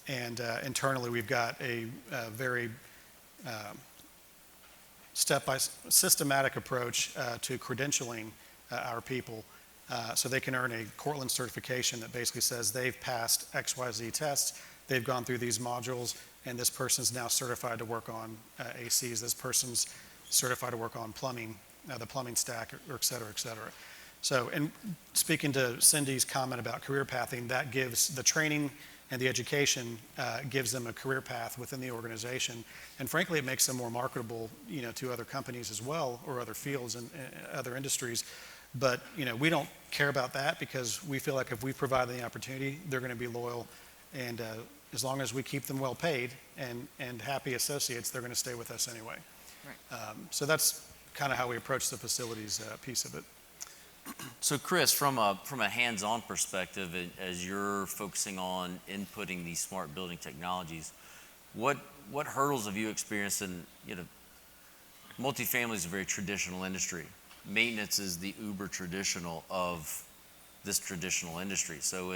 And internally, we've got a very systematic approach to credentialing our people, so they can earn a Cortland certification that basically says they've passed XYZ tests, they've gone through these modules, and this person's now certified to work on ACs, this person's certified to work on plumbing, the plumbing stack, or et cetera, et cetera. So, and speaking to Cindy's comment about career pathing, that gives the training and the education gives them a career path within the organization, and frankly, it makes them more marketable, to other companies as well, or other fields and other industries. But we don't care about that, because we feel like if we provide them the opportunity, they're going to be loyal, and as long as we keep them well paid and happy associates, they're going to stay with us anyway. Right. So that's kind of how we approach the facilities piece of it. So Cris, from a hands-on perspective, as you're focusing on inputting these smart building technologies, what hurdles have you experienced in, multifamily is a very traditional industry. Maintenance is the uber traditional of this traditional industry. So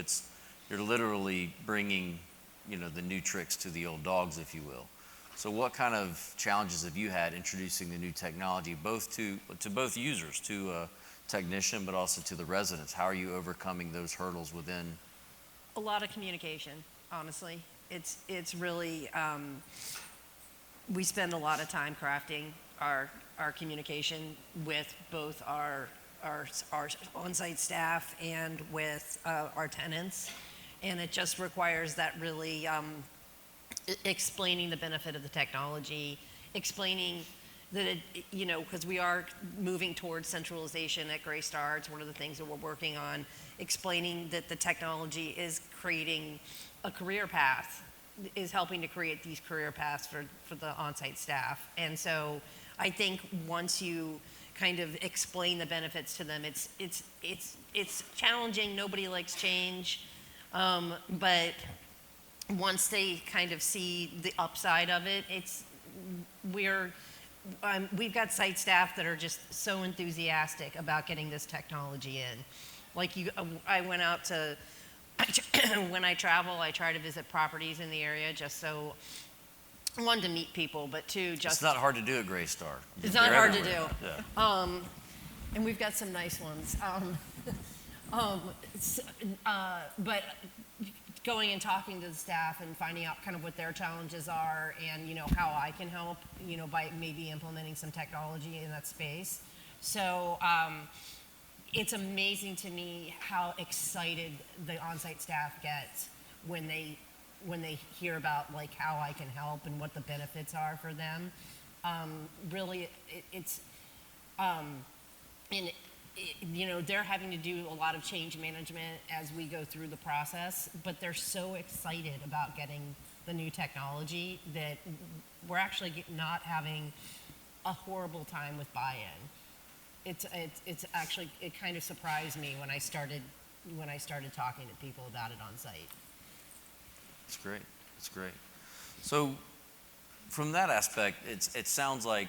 you're literally bringing, the new tricks to the old dogs, if you will. So what kind of challenges have you had introducing the new technology, both to both users, to a technician, but also to the residents? How are you overcoming those hurdles within? A lot of communication, honestly. It's really, we spend a lot of time crafting our communication with both our on-site staff and with our tenants. And it just requires that really explaining the benefit of the technology, explaining that because we are moving towards centralization at Greystar. It's one of the things that we're working on, explaining that the technology is creating a career path, is helping to create these career paths for the on-site staff. And so I think once you kind of explain the benefits to them, it's challenging. Nobody likes change, but once they kind of see the upside of it, we've got site staff that are just so enthusiastic about getting this technology in. Like I went out to, when I travel, I try to visit properties in the area just so, one, to meet people, but two, just... It's not hard to do at Greystar. It's not hard to do. Yeah. And we've got some nice ones. But going and talking to the staff and finding out kind of what their challenges are and, how I can help, by maybe implementing some technology in that space. So it's amazing to me how excited the on-site staff gets when they hear about like how I can help and what the benefits are for them. Really, they're having to do a lot of change management as we go through the process, but they're so excited about getting the new technology that we're actually not having a horrible time with buy-in. It's actually, it kind of surprised me when I started talking to people about it on site. It's great. It's great. So from that aspect, it sounds like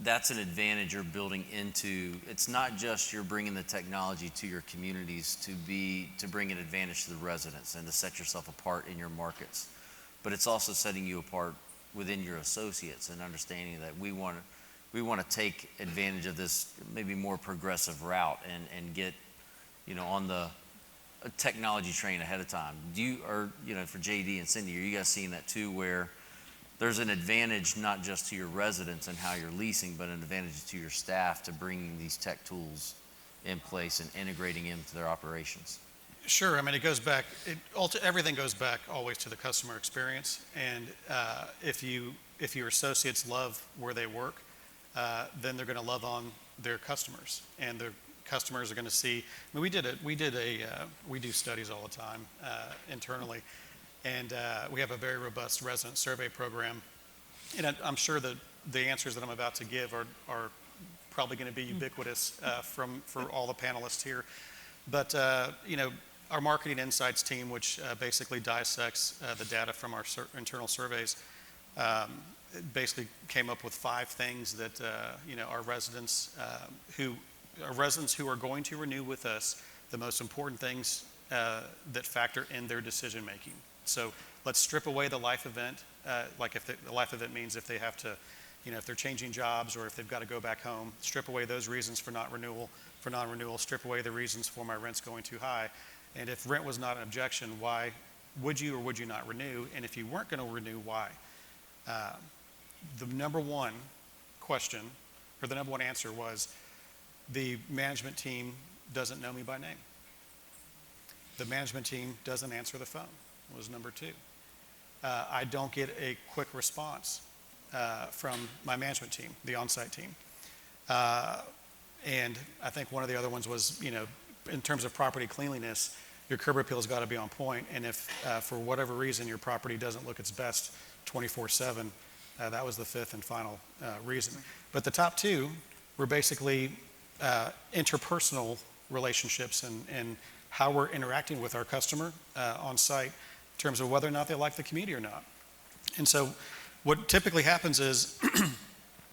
that's an advantage you're building into. It's not just you're bringing the technology to your communities to bring an advantage to the residents and to set yourself apart in your markets, but it's also setting you apart within your associates and understanding that we want to take advantage of this maybe more progressive route and get on the technology train ahead of time. For JD and Cindy, are you guys seeing that too, where there's an advantage not just to your residents and how you're leasing, but an advantage to your staff to bringing these tech tools in place and integrating into their operations? Sure. I mean, it goes back, everything goes back always to the customer experience. And if your associates love where they work, then they're going to love on their customers, and their customers are going to see. I mean, we do studies all the time internally, and we have a very robust resident survey program. And I'm sure that the answers that I'm about to give are probably going to be ubiquitous for all the panelists here. But our marketing insights team, which basically dissects the data from our internal surveys, basically came up with 5 things that our residents who are going to renew with us, the most important things that factor in their decision making. So let's strip away the life event, like if the life event means if they have to, if they're changing jobs or if they've got to go back home, strip away those reasons for non-renewal, strip away the reasons for my rent's going too high. And if rent was not an objection, why would you or would you not renew? And if you weren't going to renew, why? The number one question, or the number one answer was, the management team doesn't know me by name. The management team doesn't answer the phone, was number 2. I don't get a quick response from my management team, the on-site team. And I think one of the other ones was, in terms of property cleanliness, your curb appeal's got to be on point. And if for whatever reason your property doesn't look its best 24/7, that was the 5th and final reason. But the top 2 were basically interpersonal relationships and how we're interacting with our customer on site in terms of whether or not they like the community or not. And so what typically happens is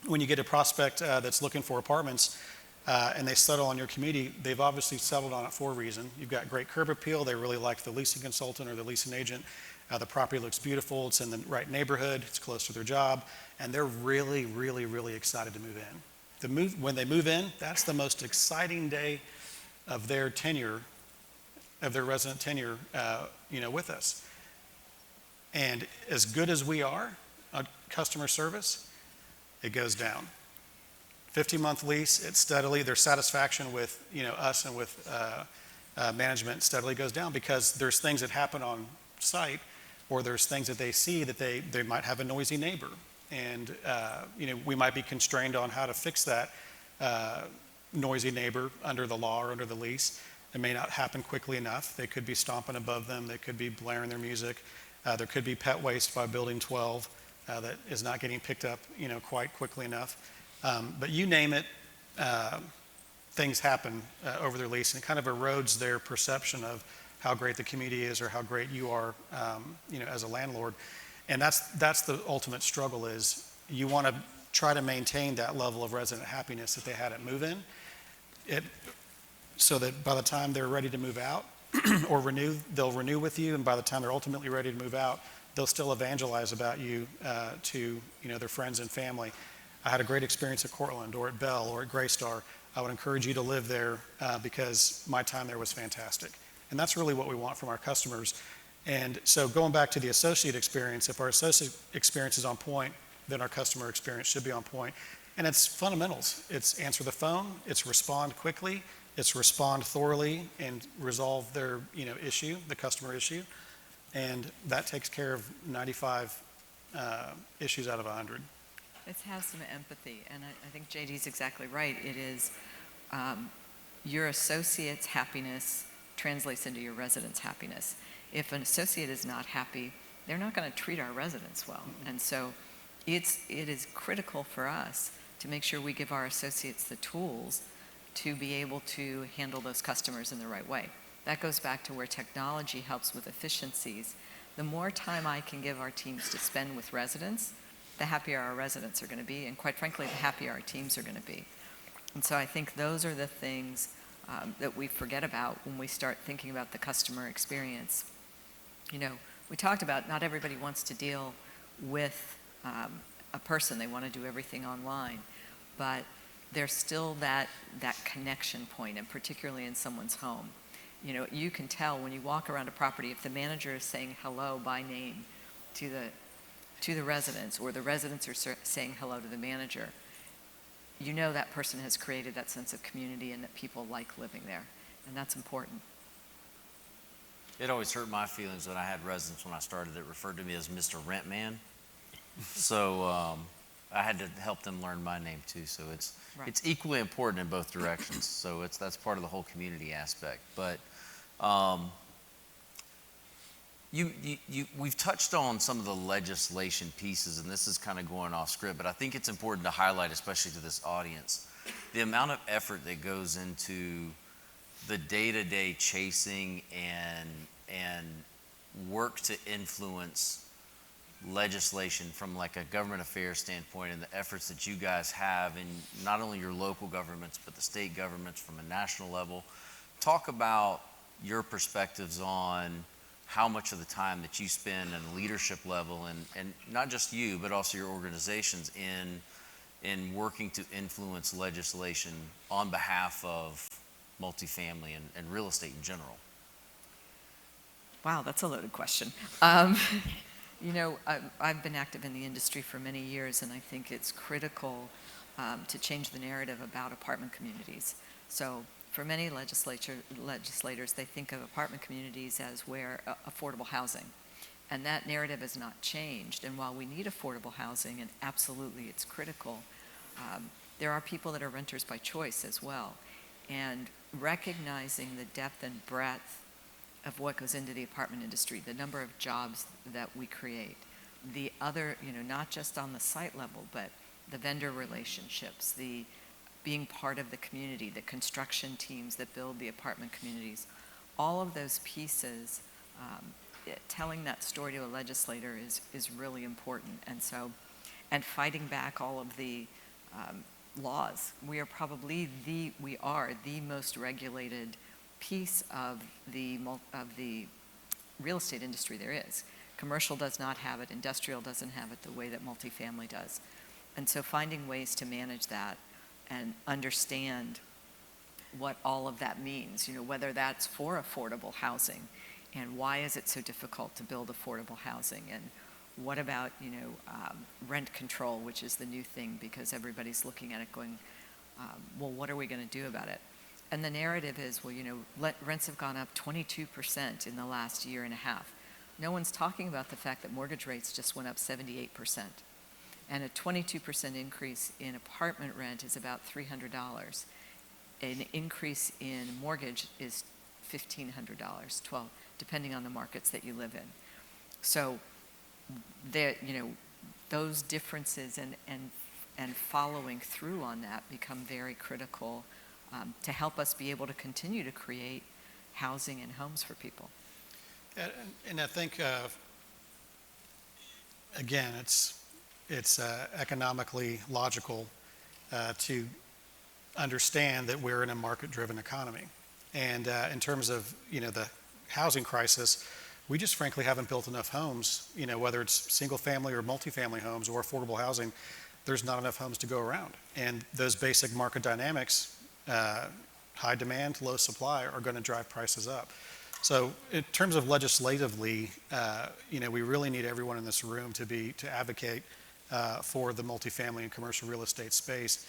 when you get a prospect that's looking for apartments, and they settle on your community, they've obviously settled on it for a reason. You've got great curb appeal. They really like the leasing consultant or the leasing agent. The property looks beautiful. It's in the right neighborhood. It's close to their job. And they're really, really, really excited to move in. When they move in, that's the most exciting day of their tenure, of their resident tenure, with us. And as good as we are on customer service, it goes down. 50-month lease, it's steadily, their satisfaction with us and with management steadily goes down because there's things that happen on site, or there's things that they see that they might have a noisy neighbor, and we might be constrained on how to fix that noisy neighbor under the law or under the lease. It may not happen quickly enough. They could be stomping above them. They could be blaring their music. There could be pet waste by Building 12 that is not getting picked up quite quickly enough. But you name it, things happen over their lease, and it kind of erodes their perception of how great the community is or how great you are, as a landlord. And that's the ultimate struggle is you want to try to maintain that level of resident happiness that they had at move-in, so that by the time they're ready to move out or renew, they'll renew with you, and by the time they're ultimately ready to move out, they'll still evangelize about you to their friends and family. I had a great experience at Cortland or at Bell or at Greystar. I would encourage you to live there because my time there was fantastic. And that's really what we want from our customers. And so going back to the associate experience, if our associate experience is on point, then our customer experience should be on point. And it's fundamentals. It's answer the phone, it's respond quickly, it's respond thoroughly and resolve their issue, the customer issue. And that takes care of 95 issues out of 100. It has some empathy, and I think JD's exactly right. It is your associate's happiness translates into your residents' happiness. If an associate is not happy, they're not going to treat our residents well. And so it is critical for us to make sure we give our associates the tools to be able to handle those customers in the right way. That goes back to where technology helps with efficiencies. The more time I can give our teams to spend with residents, the happier our residents are going to be, and quite frankly, the happier our teams are going to be. And so I think those are the things that we forget about when we start thinking about the customer experience. We talked about not everybody wants to deal with a person. They want to do everything online. But there's still that connection point, and particularly in someone's home. You can tell when you walk around a property if the manager is saying hello by name to the residents, or the residents are saying hello to the manager. That person has created that sense of community and that people like living there, and that's important. It always hurt my feelings when I had residents when I started that referred to me as Mr. Rent Man. So I had to help them learn my name too. So it's equally important in both directions. So that's part of the whole community aspect. But we've touched on some of the legislation pieces, and this is kind of going off script, but I think it's important to highlight, especially to this audience, the amount of effort that goes into the day-to-day chasing and work to influence legislation from like a government affairs standpoint, and the efforts that you guys have in not only your local governments, but the state governments from a national level. Talk about your perspectives on how much of the time that you spend at a leadership level, and not just you, but also your organizations in working to influence legislation on behalf of multifamily and real estate in general. Wow, that's a loaded question. I've been active in the industry for many years, and I think it's critical to change the narrative about apartment communities. So for many legislators, they think of apartment communities as where affordable housing. And that narrative has not changed. And while we need affordable housing, and absolutely it's critical, there are people that are renters by choice as well. And recognizing the depth and breadth of what goes into the apartment industry, the number of jobs that we create, the other, not just on the site level, but the vendor relationships, the being part of the community, the construction teams that build the apartment communities, all of those pieces, telling that story to a legislator is really important. And fighting back all of the laws. We are probably the most regulated piece of the real estate industry there is. Commercial does not have it, industrial doesn't have it the way that multifamily does. And so finding ways to manage that and understand what all of that means, whether that's for affordable housing, and why is it so difficult to build affordable housing, and what about, rent control, which is the new thing because everybody's looking at it going, well, what are we going to do about it? And the narrative is, well, rents have gone up 22% in the last year and a half. No one's talking about the fact that mortgage rates just went up 78%. And a 22% increase in apartment rent is about $300. An increase in mortgage is $1,500, $1,200, depending on the markets that you live in. So there, those differences and following through on that become very critical to help us be able to continue to create housing and homes for people. And I think, again, it's economically logical to understand that we're in a market-driven economy. And in terms of, the housing crisis, we just frankly haven't built enough homes, whether it's single-family or multifamily homes or affordable housing, there's not enough homes to go around. And those basic market dynamics, high demand, low supply, are going to drive prices up. So in terms of legislatively, we really need everyone in this room to advocate for the multifamily and commercial real estate space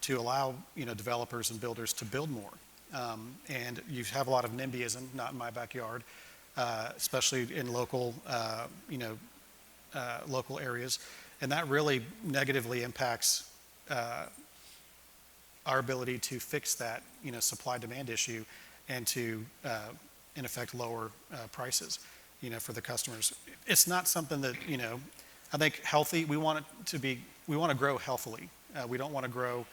to allow, developers and builders to build more. And you have a lot of NIMBYism, not in my backyard, especially in local areas. And that really negatively impacts our ability to fix that, supply-demand issue and to, in effect, lower prices, for the customers. It's not something that, I think healthy, we want to grow healthily. We don't want to grow,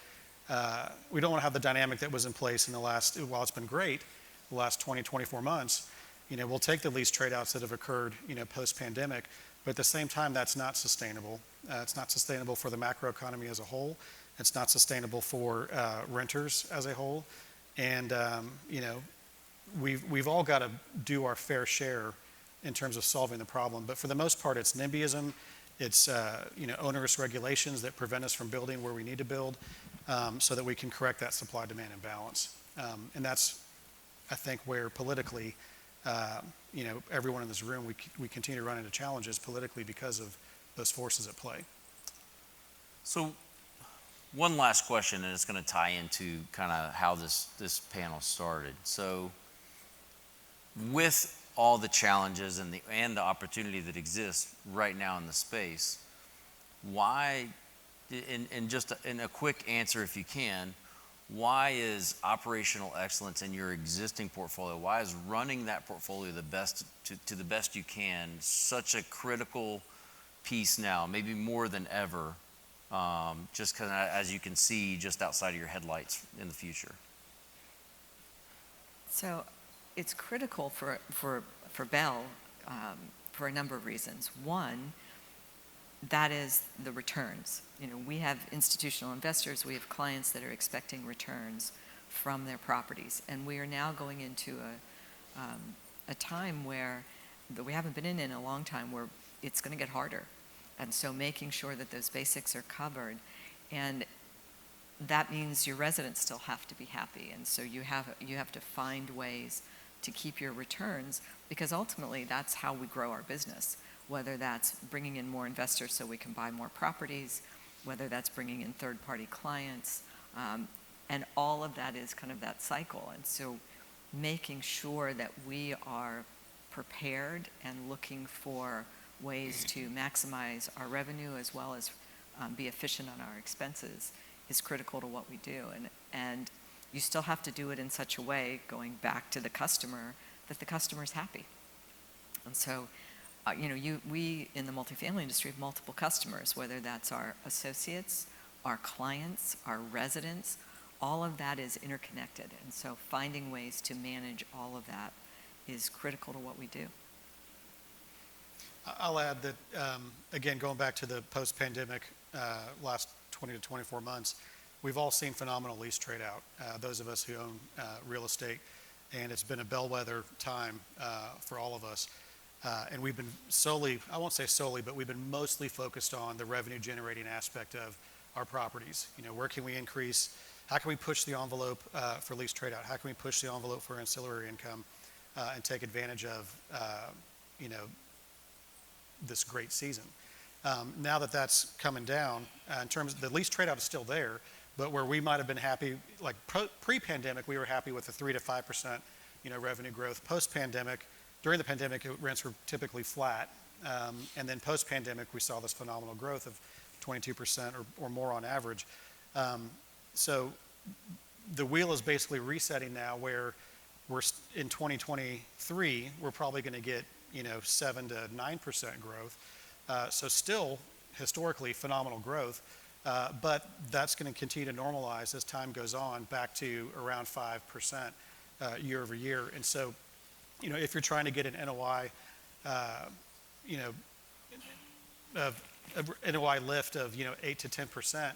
we don't want to have the dynamic that was in place in while it's been great, the last 20, 24 months. We'll take the lease trade-outs that have occurred, post-pandemic, but at the same time, that's not sustainable. It's not sustainable for the macroeconomy as a whole. It's not sustainable for renters as a whole. And, we've all got to do our fair share in terms of solving the problem. But for the most part, it's NIMBYism. It's, onerous regulations that prevent us from building where we need to build so that we can correct that supply-demand imbalance. And that's, I think, where politically, everyone in this room, we continue to run into challenges politically because of those forces at play. So one last question, and it's going to tie into kind of how this panel started. So with all the challenges and the opportunity that exists right now in the space, why, in a quick answer if you can, why is operational excellence in your existing portfolio, why is running that portfolio to the best you can such a critical piece now, maybe more than ever, just because as you can see just outside of your headlights in the future? So it's critical for Bell for a number of reasons. One, that is the returns. We have institutional investors, we have clients that are expecting returns from their properties, and we are now going into a time where that we haven't been in a long time, where it's going to get harder. And so making sure that those basics are covered, and that means your residents still have to be happy, and so you have to find ways to keep your returns, because ultimately that's how we grow our business, whether that's bringing in more investors so we can buy more properties, whether that's bringing in third-party clients, and all of that is kind of that cycle. And so making sure that we are prepared and looking for ways to maximize our revenue as well as be efficient on our expenses is critical to what we do. And you still have to do it in such a way, going back to the customer, that the customer's happy. And so, we in the multifamily industry have multiple customers, whether that's our associates, our clients, our residents, all of that is interconnected. And so finding ways to manage all of that is critical to what we do. I'll add that, again, going back to the post-pandemic last 20 to 24 months, we've all seen phenomenal lease trade out, those of us who own real estate, and it's been a bellwether time for all of us. And we've been solely, I won't say solely, but we've been mostly focused on the revenue generating aspect of our properties. Where can we increase, how can we push the envelope for lease trade out? How can we push the envelope for ancillary income and take advantage of, this great season? Now that that's coming down, in terms of the lease trade out is still there, but where we might have been happy, like pre-pandemic, we were happy with the 3 to 5%, revenue growth. Post-pandemic, during the pandemic, rents were typically flat, and then post-pandemic, we saw this phenomenal growth of 22% or more on average. So the wheel is basically resetting now, where we're in 2023, we're probably going to get 7 to 9% growth. So still historically phenomenal growth, but that's going to continue to normalize as time goes on back to around 5% year over year. And so, if you're trying to get an NOI, NOI lift of 8 to 10%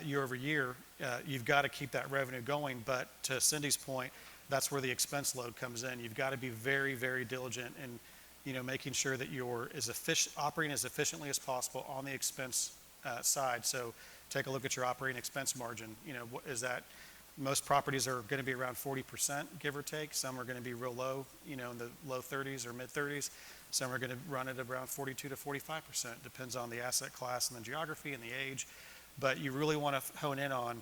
year over year, you've got to keep that revenue going. But to Cindy's point, that's where the expense load comes in. You've got to be very, very diligent in making sure that you're operating as efficiently as possible on the expense side. So take a look at your operating expense margin. Is that most properties are going to be around 40%, give or take. Some are going to be real low, in the low 30s or mid 30s. Some are going to run at around 42 to 45%. Depends on the asset class and the geography and the age. But you really want to hone in on,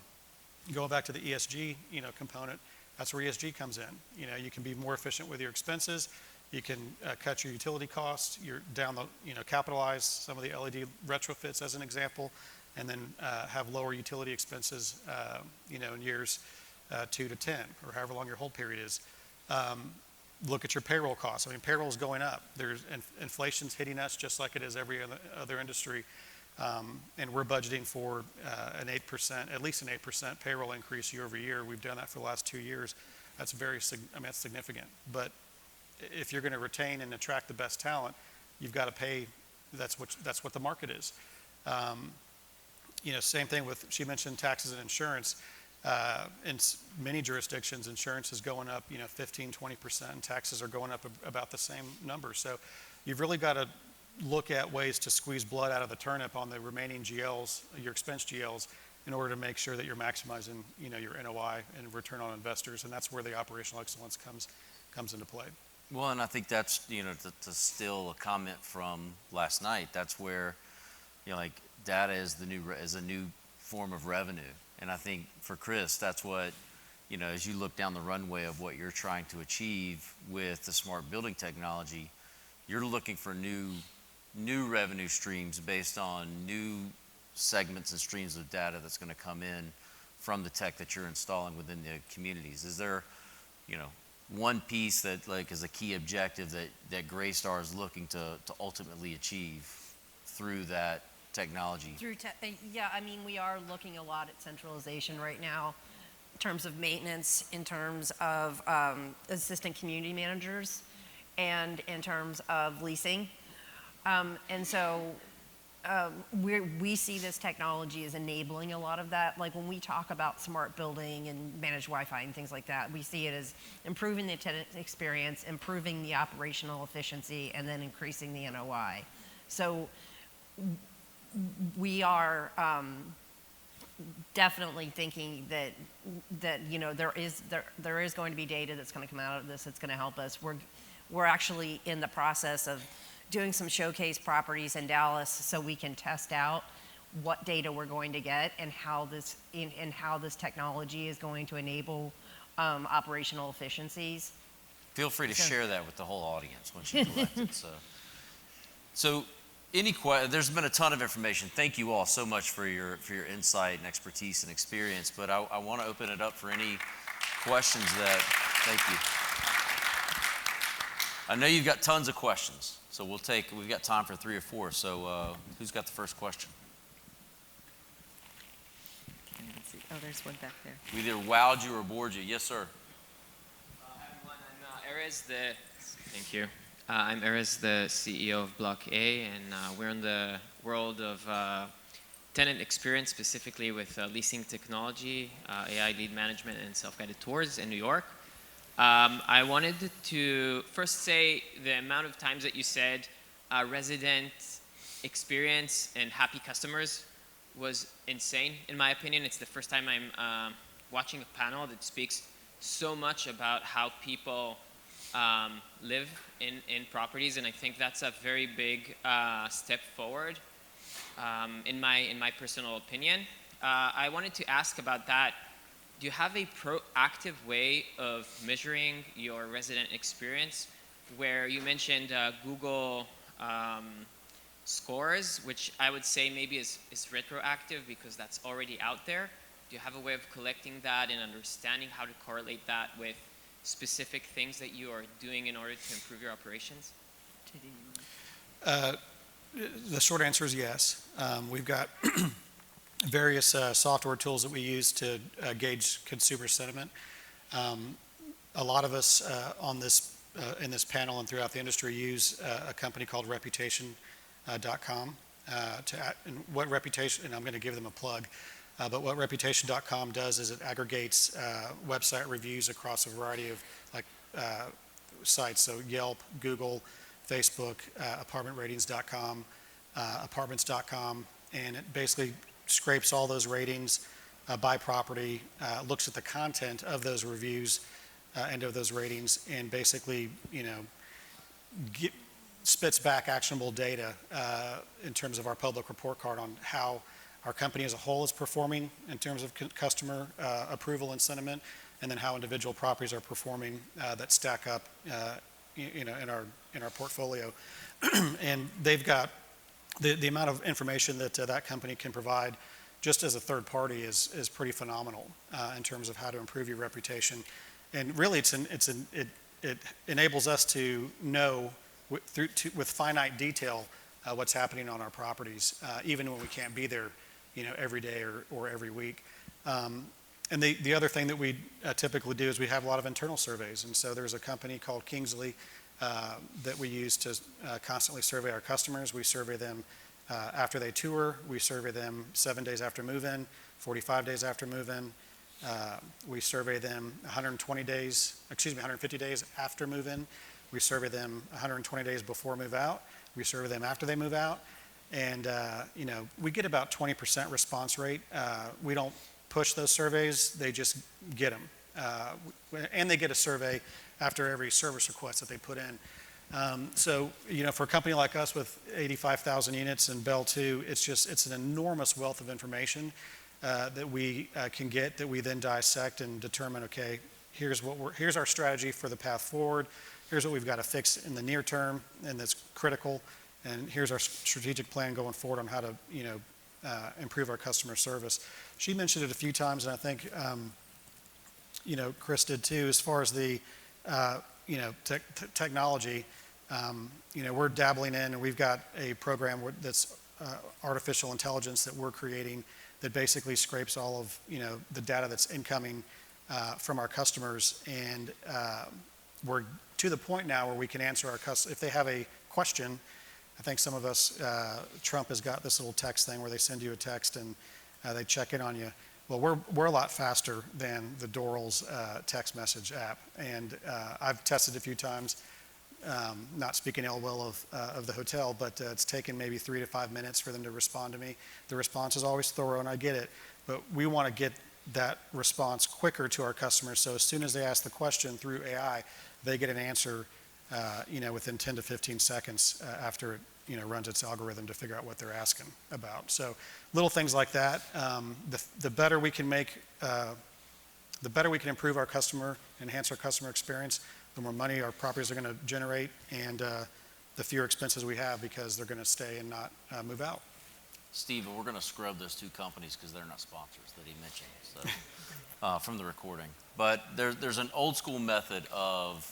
going back to the ESG, component. That's where ESG comes in. You can be more efficient with your expenses. You can cut your utility costs. You're down the, capitalize some of the LED retrofits as an example, and then have lower utility expenses, in years 2 to 10, or however long your hold period is. Look at your payroll costs. Payroll is going up. Inflation's hitting us just like it is every other industry. And we're budgeting for an 8%, at least an 8% payroll increase year over year. We've done that for the last 2 years. That's that's significant. But if you're going to retain and attract the best talent, you've got to pay. That's what the market is. Same thing with, she mentioned taxes and insurance. In many jurisdictions, insurance is going up, 15, 20%, and taxes are going up about the same number. So you've really got to look at ways to squeeze blood out of the turnip on the remaining GLs, your expense GLs, in order to make sure that you're maximizing, your NOI and return on investors. And that's where the operational excellence comes into play. Well, and I think that's, to steal a comment from last night, that's where, data is a new form of revenue. And I think for Cris, that's what, as you look down the runway of what you're trying to achieve with the smart building technology, you're looking for new revenue streams based on new segments and streams of data that's going to come in from the tech that you're installing within the communities. Is there, one piece that is a key objective that Greystar is looking to ultimately achieve through that technology? We are looking a lot at centralization right now in terms of maintenance, in terms of assistant community managers, and in terms of leasing. We see this technology as enabling a lot of that. Like when we talk about smart building and managed Wi-Fi and things like that, we see it as improving the tenant experience, improving the operational efficiency, and then increasing the NOI. So we are definitely thinking that there is going to be data that's going to come out of this that's going to help us. We're actually in the process of doing some showcase properties in Dallas so we can test out what data we're going to get and how this technology is going to enable operational efficiencies. Feel free to share that with the whole audience once you collect it. So there's been a ton of information. Thank you all so much for your insight and expertise and experience. But I want to open it up for any questions thank you. I know you've got tons of questions, so we've got time for 3 or 4. So who's got the first question? Let's see. Oh, there's one back there. We either wowed you or bored you. Yes, sir. Hi, everyone. Thank you. I'm Erez, the CEO of Block A, and we're in the world of tenant experience, specifically with leasing technology, AI lead management, and self-guided tours in New York. I wanted to first say the amount of times that you said resident experience and happy customers was insane, in my opinion. It's the first time I'm watching a panel that speaks so much about how people live in properties, and I think that's a very big step forward in my personal opinion. I wanted to ask about that. Do you have a proactive way of measuring your resident experience, where you mentioned Google scores, which I would say maybe is retroactive because that's already out there? Do you have a way of collecting that and understanding how to correlate that with specific things that you are doing in order to improve your operations? The short answer is yes. We've got various software tools that we use to gauge consumer sentiment. A lot of us in this panel and throughout the industry use a company called Reputation.com. And what Reputation, and I'm going to give them a plug, but what Reputation.com does is it aggregates website reviews across a variety of sites, so Yelp, Google, Facebook, ApartmentRatings.com, Apartments.com, and it basically scrapes all those ratings by property, looks at the content of those reviews and of those ratings, and basically, spits back actionable data in terms of our public report card on how our company as a whole is performing in terms of customer approval and sentiment, and then how individual properties are performing that stack up, in our portfolio. And they've got the amount of information that that company can provide just as a third party is pretty phenomenal in terms of how to improve your reputation. And really, it enables us to know with finite detail what's happening on our properties, even when we can't be there, every day or every week. And the other thing that we typically do is we have a lot of internal surveys. And so there's a company called Kingsley that we use to constantly survey our customers. We survey them after they tour. We survey them 7 days after move-in, 45 days after move-in. We survey them 150 days after move-in. We survey them 120 days before move-out. We survey them after they move out. And, we get about 20% response rate. We don't push those surveys. They just get them. And they get a survey after every service request that they put in. So, for a company like us with 85,000 units and Bell too, it's an enormous wealth of information that we can get, that we then dissect and determine, okay, here's our strategy for the path forward. Here's what we've got to fix in the near term, and that's critical. And here's our strategic plan going forward on how to, improve our customer service. She mentioned it a few times, and I think, Cris did too, as far as the, technology. We're dabbling in, and we've got a program that's artificial intelligence that we're creating that basically scrapes all of, the data that's incoming from our customers. And we're to the point now where we can answer our customers. If they have a question, I think some of us, Trump has got this little text thing where they send you a text and they check in on you. Well, we're a lot faster than the Doral's text message app. And I've tested a few times, not speaking ill will of the hotel, but it's taken maybe 3 to 5 minutes for them to respond to me. The response is always thorough, and I get it. But we want to get that response quicker to our customers. So as soon as they ask the question through AI, they get an answer, within 10 to 15 seconds after it, runs its algorithm to figure out what they're asking about. So little things like that. The better we can improve our customer, enhance our customer experience, the more money our properties are going to generate, and the fewer expenses we have because they're going to stay and not move out. Steve, we're going to scrub those two companies because they're not sponsors that he mentioned, so, from the recording. But there's an old school method of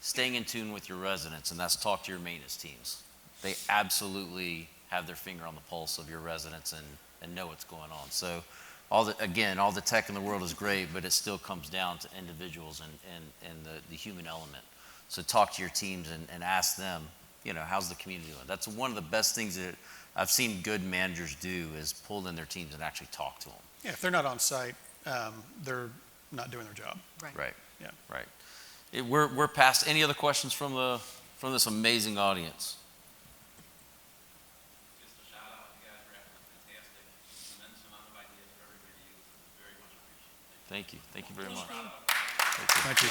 staying in tune with your residents, and that's talk to your maintenance teams. They absolutely have their finger on the pulse of your residents and know what's going on. So all the tech in the world is great, but it still comes down to individuals and the human element. So talk to your teams and ask them, how's the community doing? That's one of the best things that I've seen good managers do is pull in their teams and actually talk to them. Yeah, if they're not on site, they're not doing their job. Right. Yeah. Right. We're past. Any other questions from this amazing audience? Just a shout out, you guys are fantastic. Tremendous amount of ideas for everybody to use. Very much appreciated. Thank you. Thank you very much. Thank you.